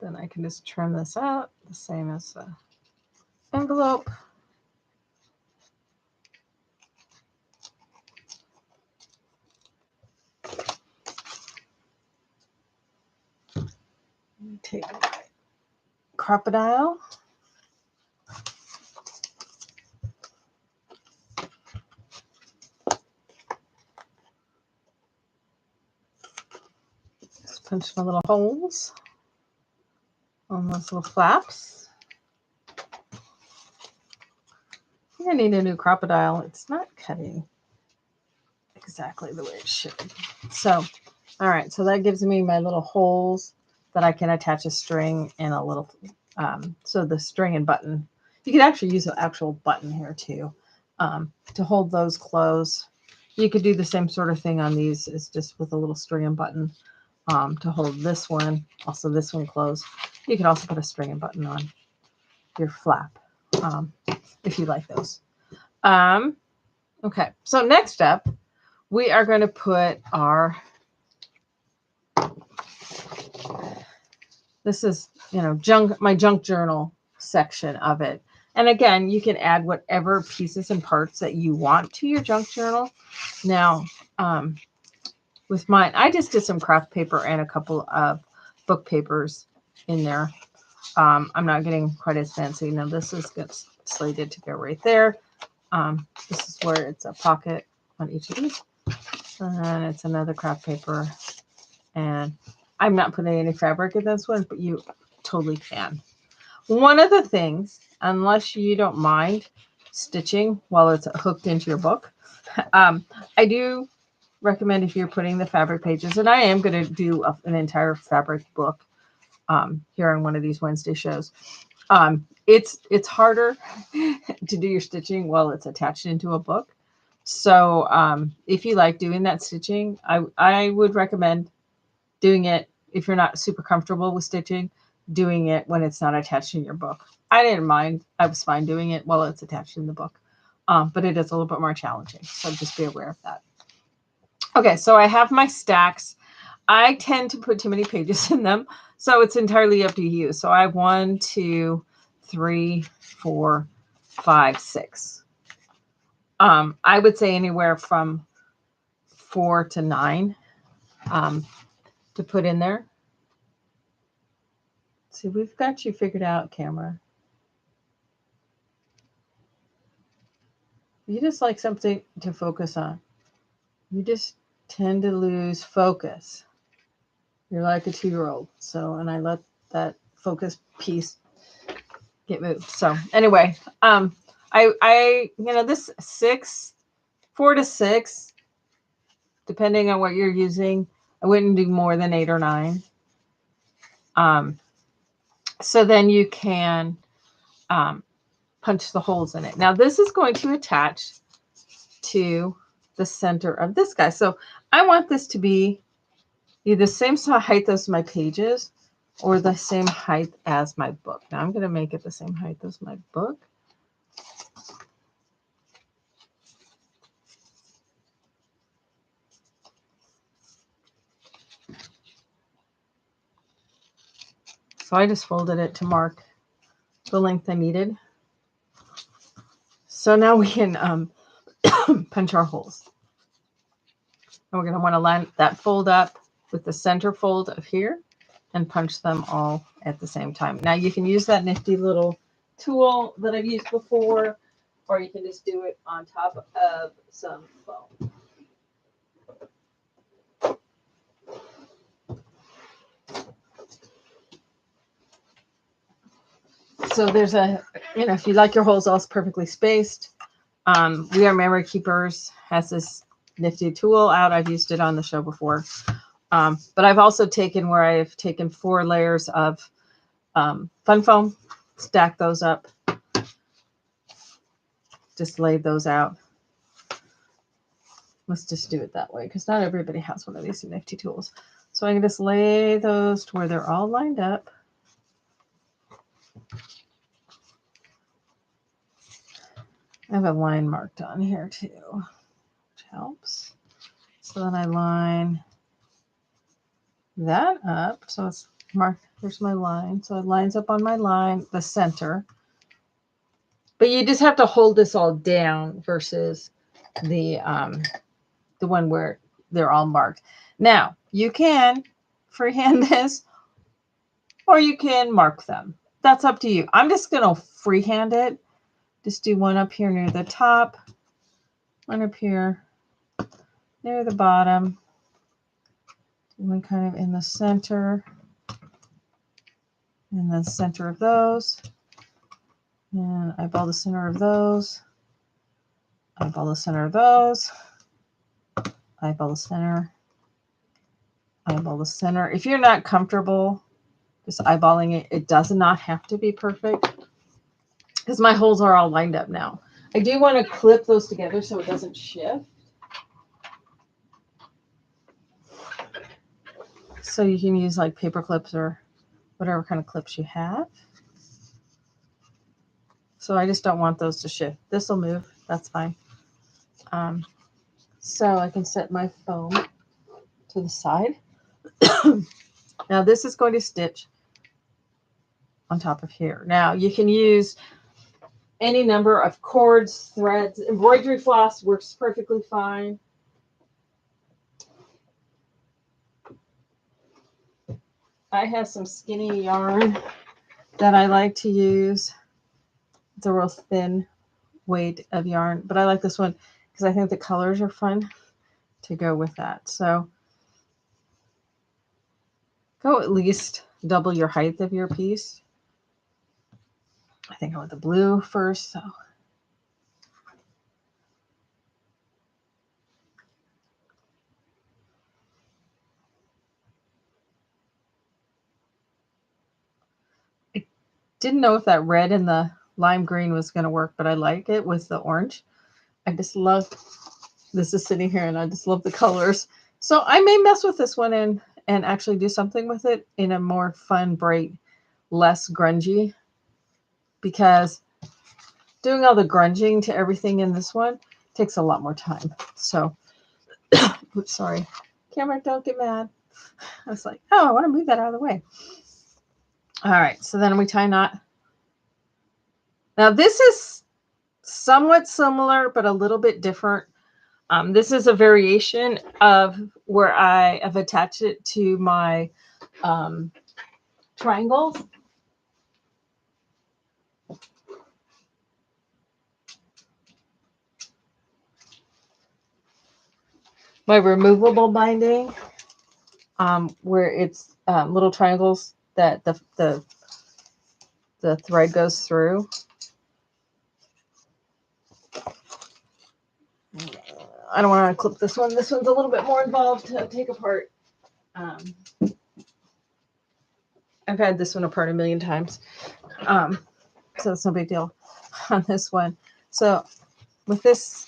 Then I can just trim this out, the same as the envelope. Take my crocodile. Just punch my little holes on those little flaps. I think I need a new crocodile. It's not cutting exactly the way it should. So, all right, so that gives me my little holes that I can attach a string and a little, so the string and button. You could actually use an actual button here too, to hold those closed. You could do the same sort of thing on these, is just with a little string and button to hold this one, also this one closed. You could also put a string and button on. your flap, if you like those. Okay, so next up, we are going to put our, this is, my junk journal section of it. And again, you can add whatever pieces and parts that you want to your junk journal. Now, with mine, I just did some craft paper and a couple of book papers in there. I'm not getting quite as fancy. Now, this is slated to go right there. This is where it's a pocket on each of these. And it's another craft paper. And I'm not putting any fabric in this one, but you totally can. One of the things, unless you don't mind stitching while it's hooked into your book, I do recommend if you're putting the fabric pages, and I am going to do an entire fabric book here on one of these Wednesday shows. It's harder to do your stitching while it's attached into a book. So if you like doing that stitching, I would recommend doing it if you're not super comfortable with stitching, doing it when it's not attached in your book. I didn't mind. I was fine doing it while it's attached in the book. But it is a little bit more challenging. So just be aware of that. Okay, so I have my stacks. I tend to put too many pages in them, so it's entirely up to you. So I have 1, 2, 3, 4, 5, 6. I would say anywhere from 4 to 9 to put in there. See, we've got you figured out, camera. You just like something to focus on. You just tend to lose focus. You're like a 2-year-old. So, and I let that focus piece get moved. So anyway, this 4 to 6, depending on what you're using, I wouldn't do more than 8 or 9. So then you can punch the holes in it. Now this is going to attach to the center of this guy. So I want this to be either the same height as my pages or the same height as my book. Now I'm going to make it the same height as my book. So I just folded it to mark the length I needed. So now we can punch our holes. And we're going to want to line that fold up with the center fold of here and punch them all at the same time. Now you can use that nifty little tool that I've used before, or you can just do it on top of some foam. So there's if you like your holes all perfectly spaced, We Are Memory Keepers has this nifty tool out. I've used it on the show before. But I've also taken 4 layers of fun foam, stack those up, just laid those out. Let's just do it that way because not everybody has one of these nifty tools. So I can just lay those to where they're all lined up. I have a line marked on here too, which helps. So then I line that up. So it's marked. Here's my line. So it lines up on my line, the center. But you just have to hold this all down versus the one where they're all marked. Now, you can freehand this or you can mark them. That's up to you. I'm just going to freehand it. Just do one up here near the top, one up here near the bottom, one kind of in the center, in the center of those, and eyeball the center of those, eyeball the center of those, eyeball the center, eyeball the center. If you're not comfortable just eyeballing it, it does not have to be perfect because my holes are all lined up now. I do want to clip those together so it doesn't shift. So you can use like paper clips or whatever kind of clips you have. So I just don't want those to shift. This will move. That's fine. So I can set my foam to the side. Now this is going to stitch on top of here. Now you can use any number of cords, threads. Embroidery floss works perfectly fine. I have some skinny yarn that I like to use. It's a real thin weight of yarn, but I like this one because I think the colors are fun to go with that. So go at least double your height of your piece. I think I want the blue first, so I didn't know if that red and the lime green was going to work, but I like it with the orange. I just love this is sitting here and I just love the colors. So I may mess with this one and actually do something with it in a more fun, bright, less grungy, because doing all the grunging to everything in this one takes a lot more time. So, oops, sorry. Camera, don't get mad. I was like, oh, I want to move that out of the way. All right, so then we tie a knot. Now this is somewhat similar, but a little bit different. This is a variation of where I have attached it to my triangles. My removable binding, where it's little triangles that the thread goes through. I don't want to clip this one. This one's a little bit more involved to take apart. I've had this one apart a million times. So it's no big deal on this one. So with this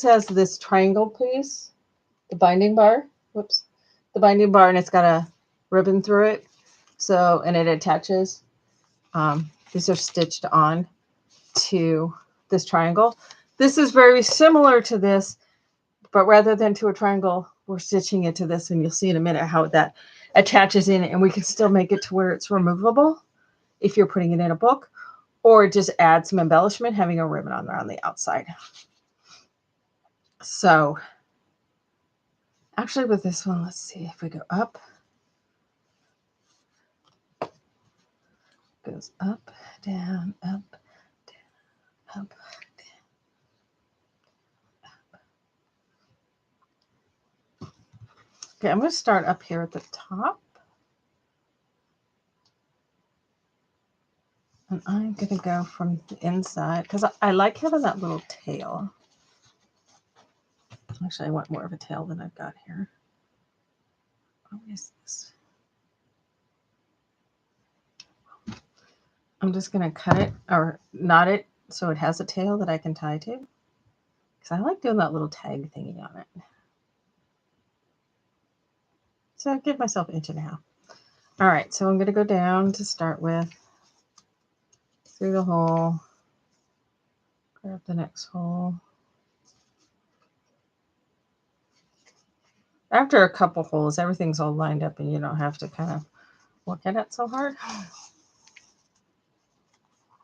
has this triangle piece, the binding bar. Whoops. The binding bar, and it's got a ribbon through it. So, and it attaches. These are stitched on to this triangle. This is very similar to this, but rather than to a triangle, we're stitching it to this, and you'll see in a minute how that attaches in, and we can still make it to where it's removable if you're putting it in a book, or just add some embellishment, having a ribbon on there on the outside. So actually with this one, let's see if we go up. Goes up, down, up, down, up, down, up. Okay, I'm going to start up here at the top. And I'm going to go from the inside because I like having that little tail. Actually, I want more of a tail than I've got here. What is this? I'm just going to cut it or knot it so it has a tail that I can tie to. Because I like doing that little tag thingy on it. So I give myself an inch and a half. All right, so I'm going to go down to start with, through the hole, grab the next hole. After a couple holes, everything's all lined up and you don't have to kind of look at it so hard.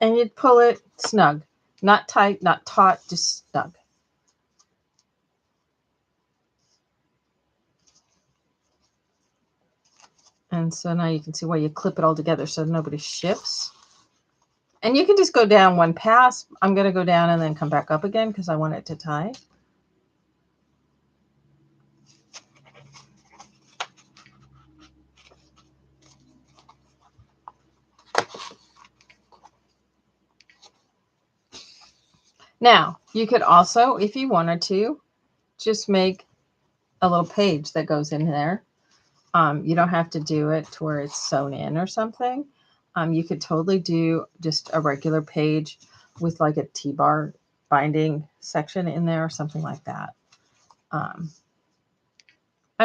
And you'd pull it snug, not tight, not taut, just snug. And so now you can see why you clip it all together so nobody shifts. And you can just go down one pass. I'm going to go down and then come back up again because I want it to tie. Now, you could also, if you wanted to, just make a little page that goes in there. You don't have to do it to where it's sewn in or something. You could totally do just a regular page with like a T-bar binding section in there or something like that. I'm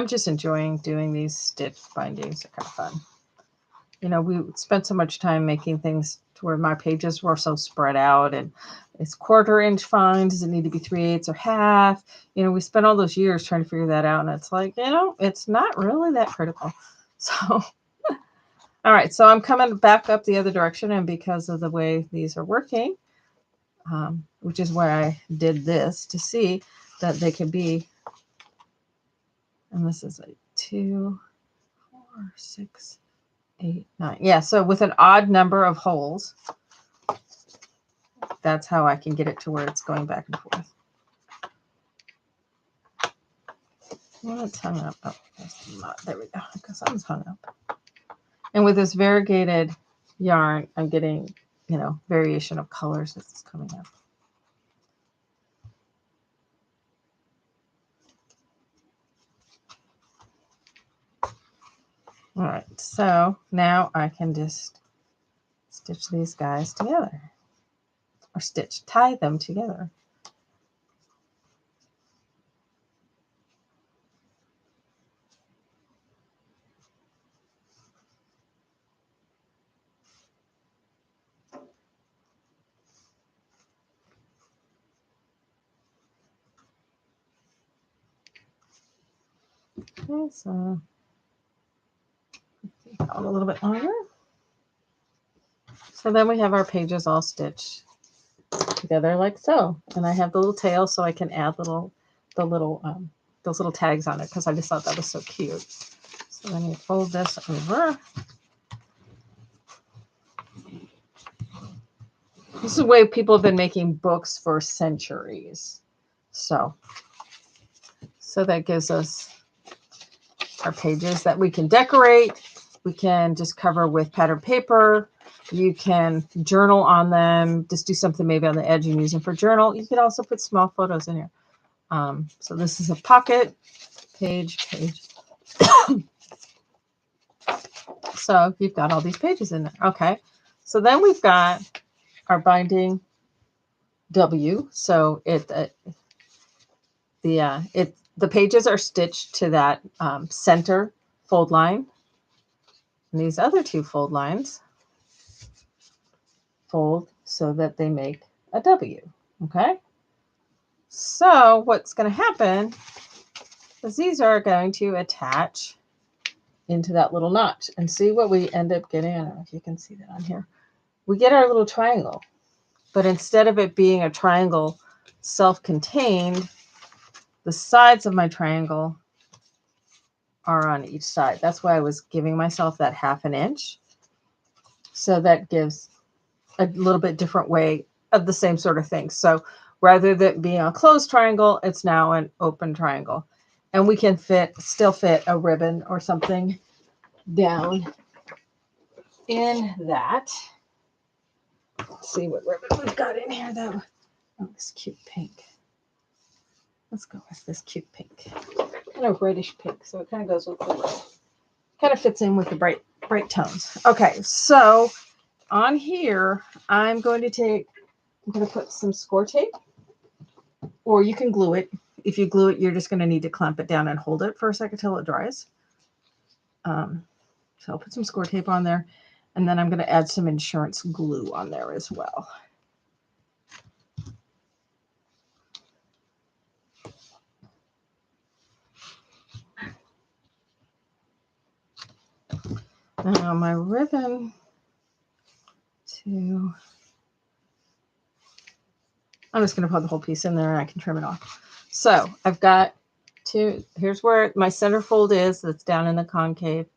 just enjoying doing these stitch bindings. They're kind of fun. You know, we spent so much time making things to where my pages were so spread out, and it's 1/4 inch fine. Does it need to be 3/8 or half? You know, we spent all those years trying to figure that out. And it's like, you know, it's not really that critical. So, all right. So I'm coming back up the other direction. And because of the way these are working, which is where I did this to see that they could be, and this is like 2, 4, 6, 8, 9. Yeah, so with an odd number of holes, that's how I can get it to where it's going back and forth. Well, it's hung up. Oh, not. There we go. Because I was hung up. And with this variegated yarn, I'm getting, you know, variation of colors that's coming up. All right, so now I can just stitch these guys together, or tie them together. Okay, so a little bit longer. So then we have our pages all stitched together like so. And I have the little tail so I can add those little tags on it because I just thought that was so cute. So then you fold this over. This is the way people have been making books for centuries. So that gives us our pages that we can decorate. We can just cover with patterned paper. You can journal on them. Just do something maybe on the edge and use them for journal. You can also put small photos in here. So this is a pocket page. So you've got all these pages in there. Okay. So then we've got our binding W. So the pages are stitched to that center fold line. And these other 2 fold lines fold so that they make a W. Okay. So what's going to happen is these are going to attach into that little notch, and see what we end up getting. I don't know if you can see that on here. We get our little triangle, but instead of it being a triangle self-contained, the sides of my triangle are on each side. That's why I was giving myself that 1/2 inch. So that gives a little bit different way of the same sort of thing. So rather than being a closed triangle, it's now an open triangle. And we can still fit a ribbon or something down in that. Let's see what ribbon we've got in here though. Oh, this cute pink. Let's go with this cute pink. Kind of reddish pink, so it kind of goes with the red. Kind of fits in with the bright tones. Okay, so on here, I'm going to put some score tape, or you can glue it. If you glue it, you're just going to need to clamp it down and hold it for a second till it dries. So I'll put some score tape on there, and then I'm going to add some insurance glue on there as well. Now my ribbon I'm just going to put the whole piece in there and I can trim it off. So I've got here's where my center fold is. That's down in the concave,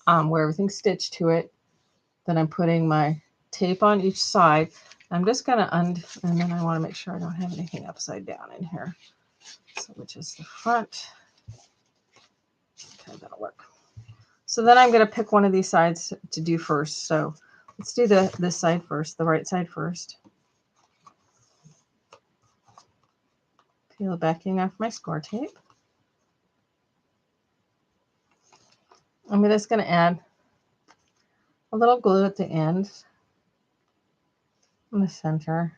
where everything's stitched to it. Then I'm putting my tape on each side. I'm just going to and then I want to make sure I don't have anything upside down in here. So which is the front. Okay, that'll work. So then I'm going to pick one of these sides to do first. So let's do this side first, the right side first. Peel backing off my score tape. I'm just going to add a little glue at the end, in the center,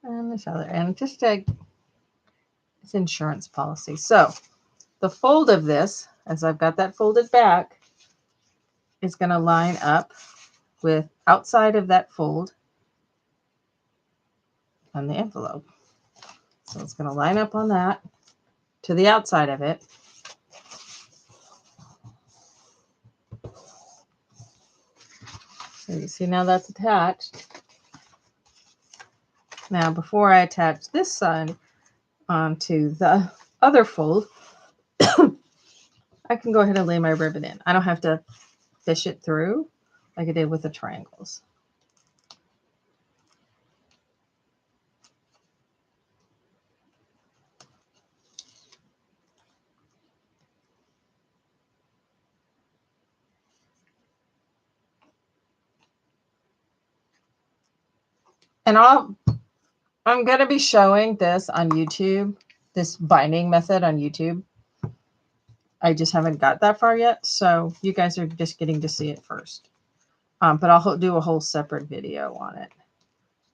and this other end, just it's insurance policy. So the fold of this, as I've got that folded back, is going to line up with outside of that fold on the envelope. So it's going to line up on that to the outside of it. So you see now that's attached. Now before I attach this side onto the other fold, I can go ahead and lay my ribbon in. I don't have to fish it through like I did with the triangles. And I'm going to be showing this on YouTube, this binding method on YouTube. I just haven't got that far yet, so you guys are just getting to see it first. But I'll do a whole separate video on it.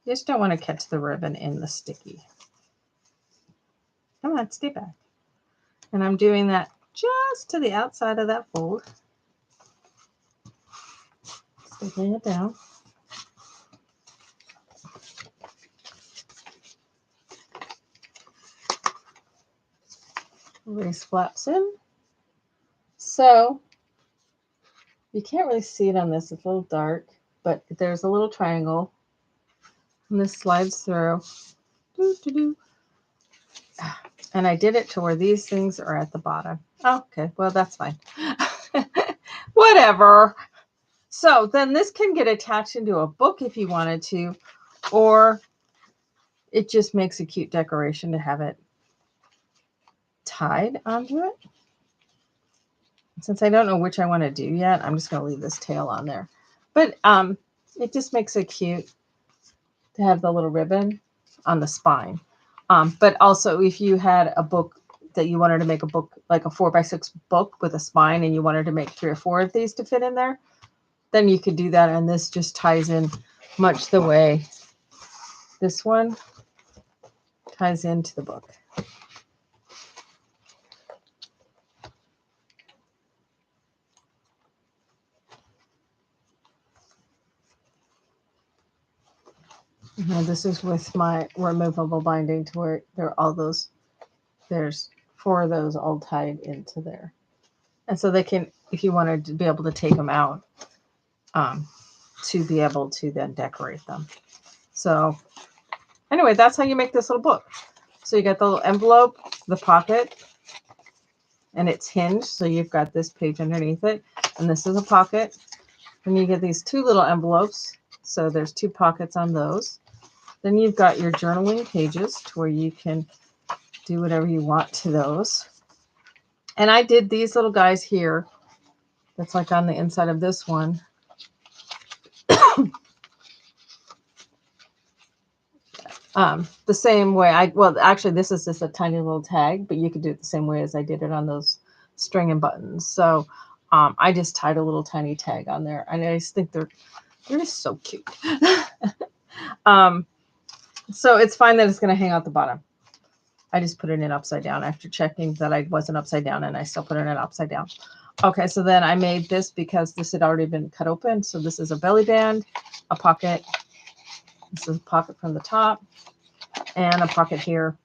You just don't want to catch the ribbon in the sticky. Come on, stay back. And I'm doing that just to the outside of that fold. Sticking it down. Lace flaps in. So you can't really see it on this. It's a little dark, but there's a little triangle. And this slides through. And I did it to where these things are at the bottom. Oh, okay, well, that's fine. Whatever. So then this can get attached into a book if you wanted to, or it just makes a cute decoration to have it tied onto it. Since I don't know which I want to do yet, I'm just going to leave this tail on there. But it just makes it cute to have the little ribbon on the spine. But also, if you had a book that you wanted to make a book, like a 4x6 book with a spine, and you wanted to make 3 or 4 of these to fit in there, then you could do that. And this just ties in much the way this one ties into the book. Now this is with my removable binding to where there are all those, there's 4 of those all tied into there. And so they can, if you wanted to be able to take them out, to be able to then decorate them. So anyway, that's how you make this little book. So you got the little envelope, the pocket, and it's hinged. So you've got this page underneath it, and this is a pocket. Then you get these 2 little envelopes. So there's 2 pockets on those. Then you've got your journaling pages to where you can do whatever you want to those. And I did these little guys here. That's like on the inside of this one. The same way well, actually, this is just a tiny little tag, but you could do it the same way as I did it on those string and buttons. So I just tied a little tiny tag on there, and I just think they're just so cute. So it's fine that it's going to hang out the bottom. I just put it in upside down after checking that I wasn't upside down, and I still put it in upside down. Okay, so then I made this because this had already been cut open. So this is a belly band, a pocket. This is a pocket from the top, and a pocket here,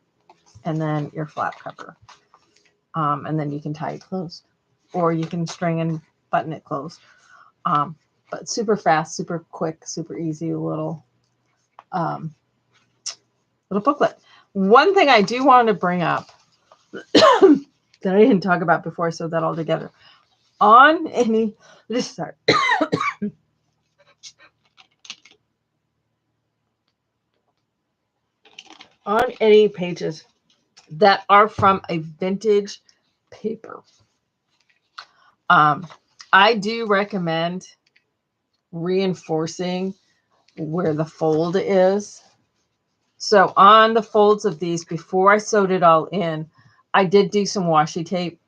and then your flap cover. And then you can tie it closed, or you can string and button it closed. But super fast, super quick, super easy little booklet. One thing I do want to bring up that I didn't talk about before, so that all together. On any, just start. On any pages that are from a vintage paper, I do recommend reinforcing where the fold is. So on the folds of these, before I sewed it all in, I did do some washi tape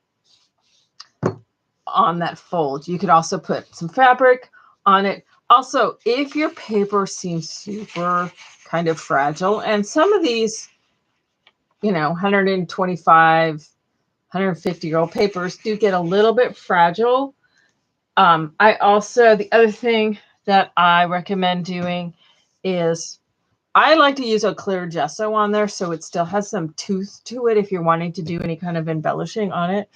on that fold. You could also put some fabric on it. Also, if your paper seems super kind of fragile, and some of these, 125, 150-year-old papers do get a little bit fragile. The other thing that I recommend doing is I like to use a clear gesso on there so it still has some tooth to it if you're wanting to do any kind of embellishing on it.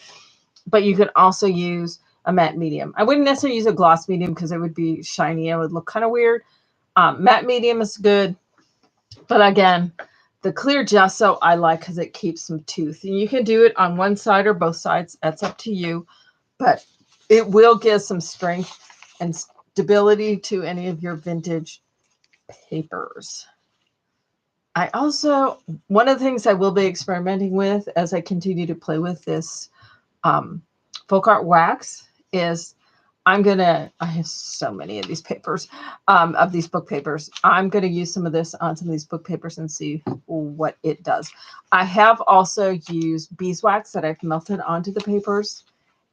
But you could also use a matte medium. I wouldn't necessarily use a gloss medium because it would be shiny. It would look kind of weird. Matte medium is good. But again, the clear gesso I like because it keeps some tooth. And you can do it on one side or both sides. That's up to you. But it will give some strength and stability to any of your vintage papers. One of the things I will be experimenting with as I continue to play with this folk art wax is I have so many of these papers, of these book papers. I'm going to use some of this on some of these book papers and see what it does. I have also used beeswax that I've melted onto the papers.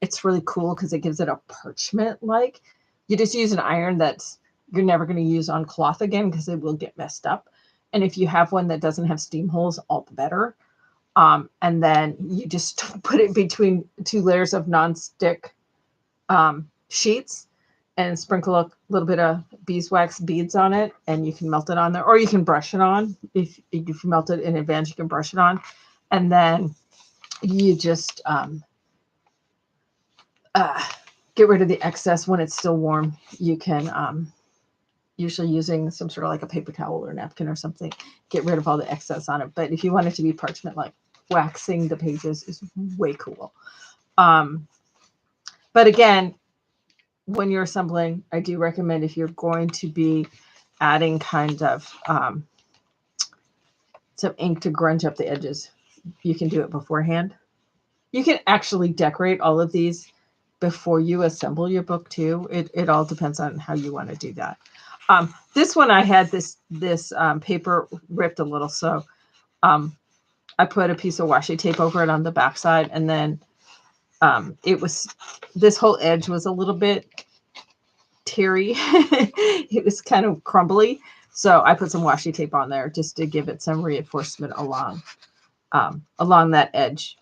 It's really cool because it gives it a parchment-like. You just use an iron that's you're never going to use on cloth again because it will get messed up. And if you have one that doesn't have steam holes, all the better. And then you just put it between two layers of nonstick sheets and sprinkle a little bit of beeswax beads on it, and you can melt it on there, or you can brush it on. If you melt it in advance, you can brush it on, and then you just get rid of the excess when it's still warm. You can usually using some sort of like a paper towel or napkin or something, get rid of all the excess on it. But if you want it to be parchment, like waxing the pages is way cool. But again, when you're assembling, I do recommend if you're going to be adding kind of some ink to grunge up the edges, you can do it beforehand. You can actually decorate all of these before you assemble your book too. It all depends on how you want to do that. This one I had this paper ripped a little, so I put a piece of washi tape over it on the back side, and then this whole edge was a little bit teary. It was kind of crumbly, so I put some washi tape on there just to give it some reinforcement along that edge.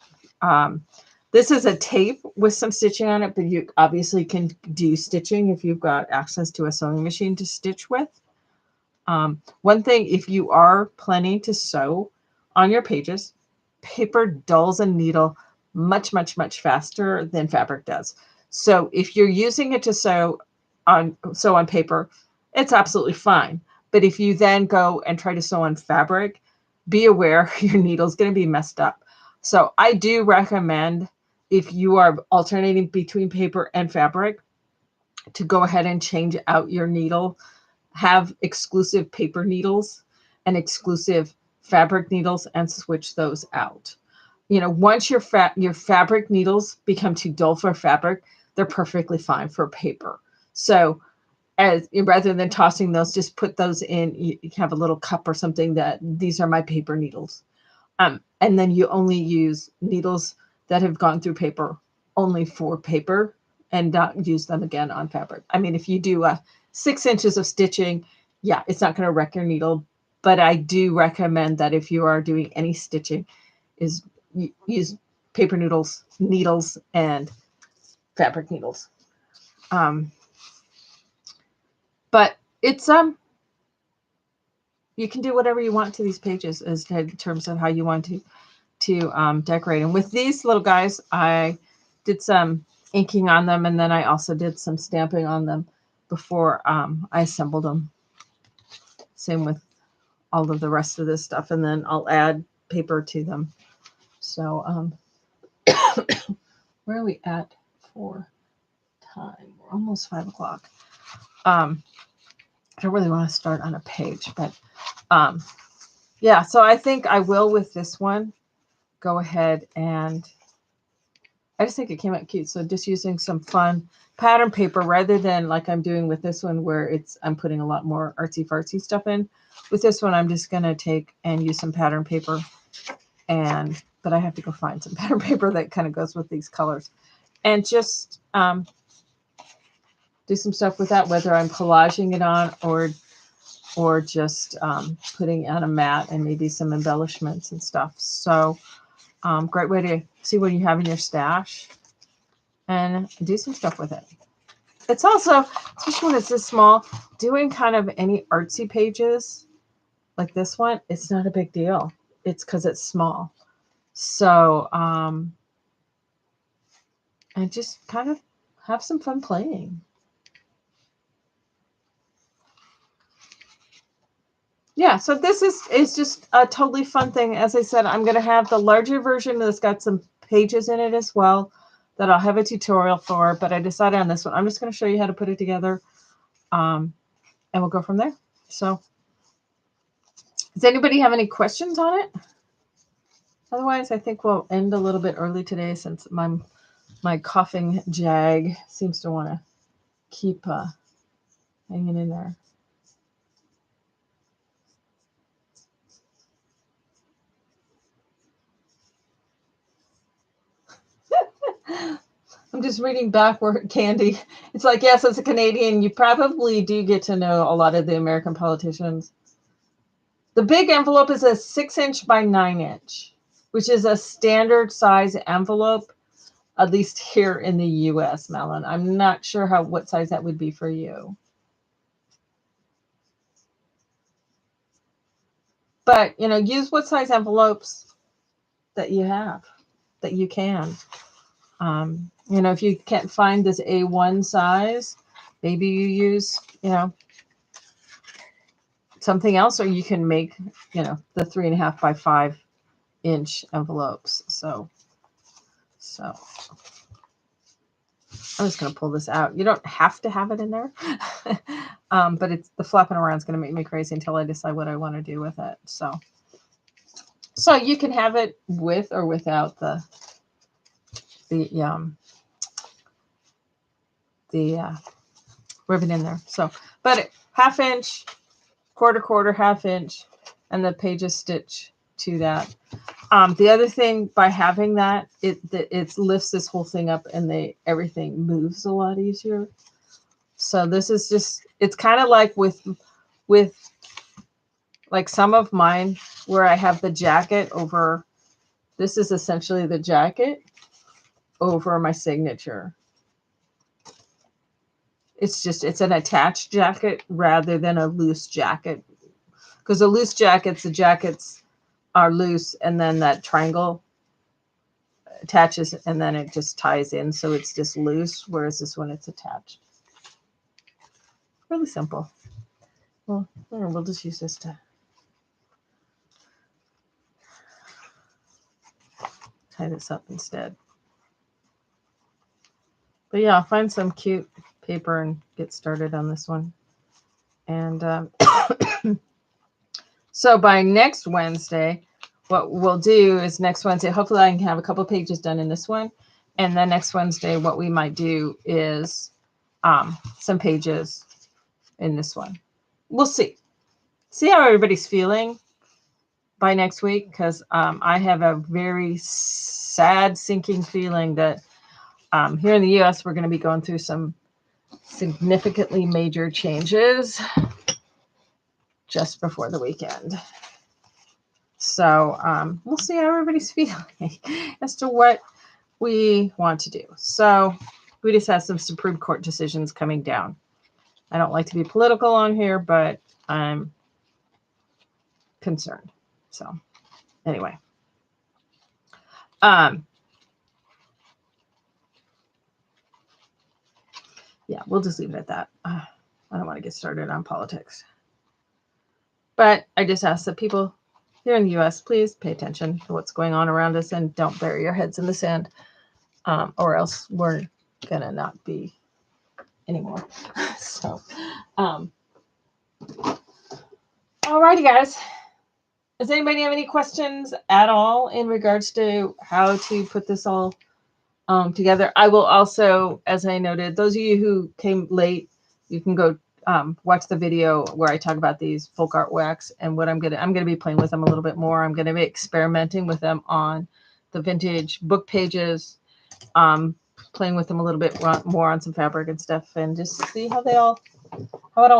This is a tape with some stitching on it, but you obviously can do stitching if you've got access to a sewing machine to stitch with. One thing, if you are planning to sew on your pages, paper dulls a needle much, much, much faster than fabric does. So if you're using it to sew on paper, it's absolutely fine. But if you then go and try to sew on fabric, be aware your needle's going to be messed up. So I do recommend, if you are alternating between paper and fabric, to go ahead and change out your needle. Have exclusive paper needles and exclusive fabric needles and switch those out. Once your fabric needles become too dull for fabric, they're perfectly fine for paper. So rather than tossing those, just put those in. You have a little cup or something that these are my paper needles. And then you only use needles that have gone through paper only for paper and not use them again on fabric. I mean, if you do 6 inches of stitching, yeah, it's not going to wreck your needle. But I do recommend that if you are doing any stitching, is use paper needles, and fabric needles. But it's you can do whatever you want to these pages as in terms of how you want to decorate. And with these little guys, I did some inking on them, and then I also did some stamping on them before I assembled them. Same with all of the rest of this stuff, and then I'll add paper to them. So where are we at for time? We're almost 5 o'clock. I don't really want to start on a page, but yeah, so I think I will with this one go ahead, and I just think it came out cute. So just using some fun pattern paper rather than like I'm doing with this one where I'm putting a lot more artsy fartsy stuff in. With this one, I'm just going to take and use some pattern paper, but I have to go find some pattern paper that kind of goes with these colors, and just do some stuff with that, whether I'm collaging it on or just putting on a mat and maybe some embellishments and stuff. So great way to see what you have in your stash and do some stuff with it. It's also, especially when it's this small, doing kind of any artsy pages like this one, it's not a big deal. It's because it's small. So, and just kind of have some fun playing. Yeah, so this is just a totally fun thing. As I said, I'm going to have the larger version that's got some pages in it as well that I'll have a tutorial for, but I decided on this one. I'm just going to show you how to put it together, and we'll go from there. So does anybody have any questions on it? Otherwise, I think we'll end a little bit early today since my coughing jag seems to want to keep hanging in there. I'm just reading backward, Candy. It's like, yes, as a Canadian, you probably do get to know a lot of the American politicians. The big envelope is a 6-inch by 9-inch, which is a standard size envelope, at least here in the U.S., Melon. I'm not sure what size that would be for you. But, use what size envelopes that you have, that you can. If you can't find this A1 size, maybe you use, something else, or you can make, the 3.5 by 5-inch envelopes. So I'm just going to pull this out. You don't have to have it in there, but it's the flapping around is going to make me crazy until I decide what I want to do with it. So you can have it with or without the ribbon in there. So, but 1/2 inch, quarter, 1/2 inch, and the pages stitch to that. The other thing by having that, it lifts this whole thing up and everything moves a lot easier. So this is just, it's kind of like with like some of mine where I have the jacket over, this is essentially the jacket over my signature. It's an attached jacket rather than a loose jacket. Because a loose jackets, the jackets are loose and then that triangle attaches and then it just ties in. So it's just loose, whereas this one, it's attached. Really simple. Well, we'll just use this to tie this up instead. But yeah, I'll find some cute paper and get started on this one. And so by next Wednesday, what we'll do is next Wednesday, hopefully I can have a couple of pages done in this one. And then next Wednesday, what we might do is some pages in this one. We'll see. See how everybody's feeling by next week, because I have a very sad, sinking feeling that here in the U.S., we're going to be going through some significantly major changes just before the weekend. So we'll see how everybody's feeling as to what we want to do. So we just have some Supreme Court decisions coming down. I don't like to be political on here, but I'm concerned. So anyway, yeah, we'll just leave it at that. I don't want to get started on politics. But I just ask that people here in the U.S., please pay attention to what's going on around us and don't bury your heads in the sand, or else we're going to not be anymore. So, alrighty, guys. Does anybody have any questions at all in regards to how to put this all together? I will also, as I noted, those of you who came late, you can go watch the video where I talk about these folk art wax and what I'm gonna be playing with them a little bit more. I'm gonna be experimenting with them on the vintage book pages, playing with them a little bit more on some fabric and stuff, and just see how it all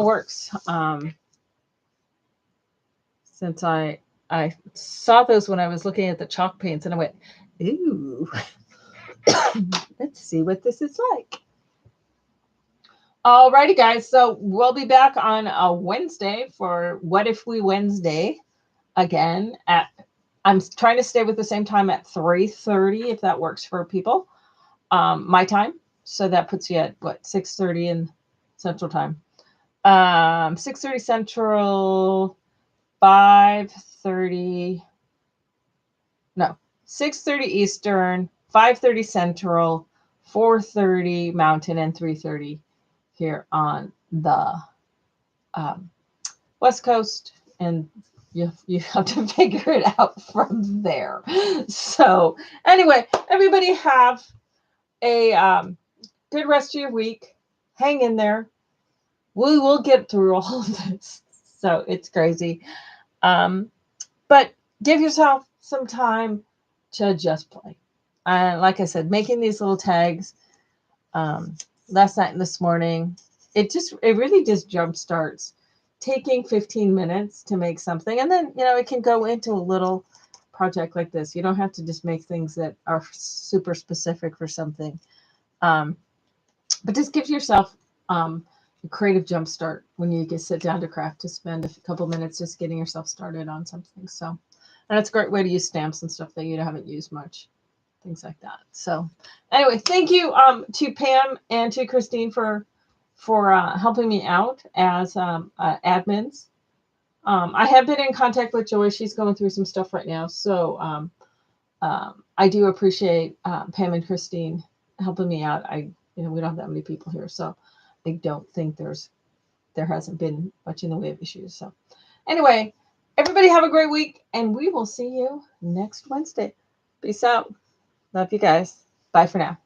works. Since I saw those when I was looking at the chalk paints, and I went, ooh, let's see what this is like. Alrighty, guys. So we'll be back on a Wednesday for What If We Wednesday again at I'm trying to stay with the same time at 3:30 if that works for people. My time. So that puts you at what 6:30 in Central Time. 6:30 Central, 5:30 no 6:30 Eastern, 5:30 Central, 4:30 Mountain, and 3:30 here on the um, West Coast, and you have to figure it out from there. So anyway, everybody have a good rest of your week. Hang in there. We will get through all of this. So it's crazy. Um, but give yourself some time to just play. Like I said, making these little tags um, last night and this morning, it really just jump starts taking 15 minutes to make something, and then it can go into a little project like this. You don't have to just make things that are super specific for something, but just give yourself a creative jump start when you get sit down to craft, to spend a couple minutes just getting yourself started on something. So, and it's a great way to use stamps and stuff that you haven't used much, things like that. So anyway, thank you to Pam and to Christine for helping me out as admins. I have been in contact with Joy. She's going through some stuff right now. So I do appreciate Pam and Christine helping me out. We don't have that many people here, so I don't think there hasn't been much in the way of issues. So anyway, everybody have a great week, and we will see you next Wednesday. Peace out. Love you guys. Bye for now.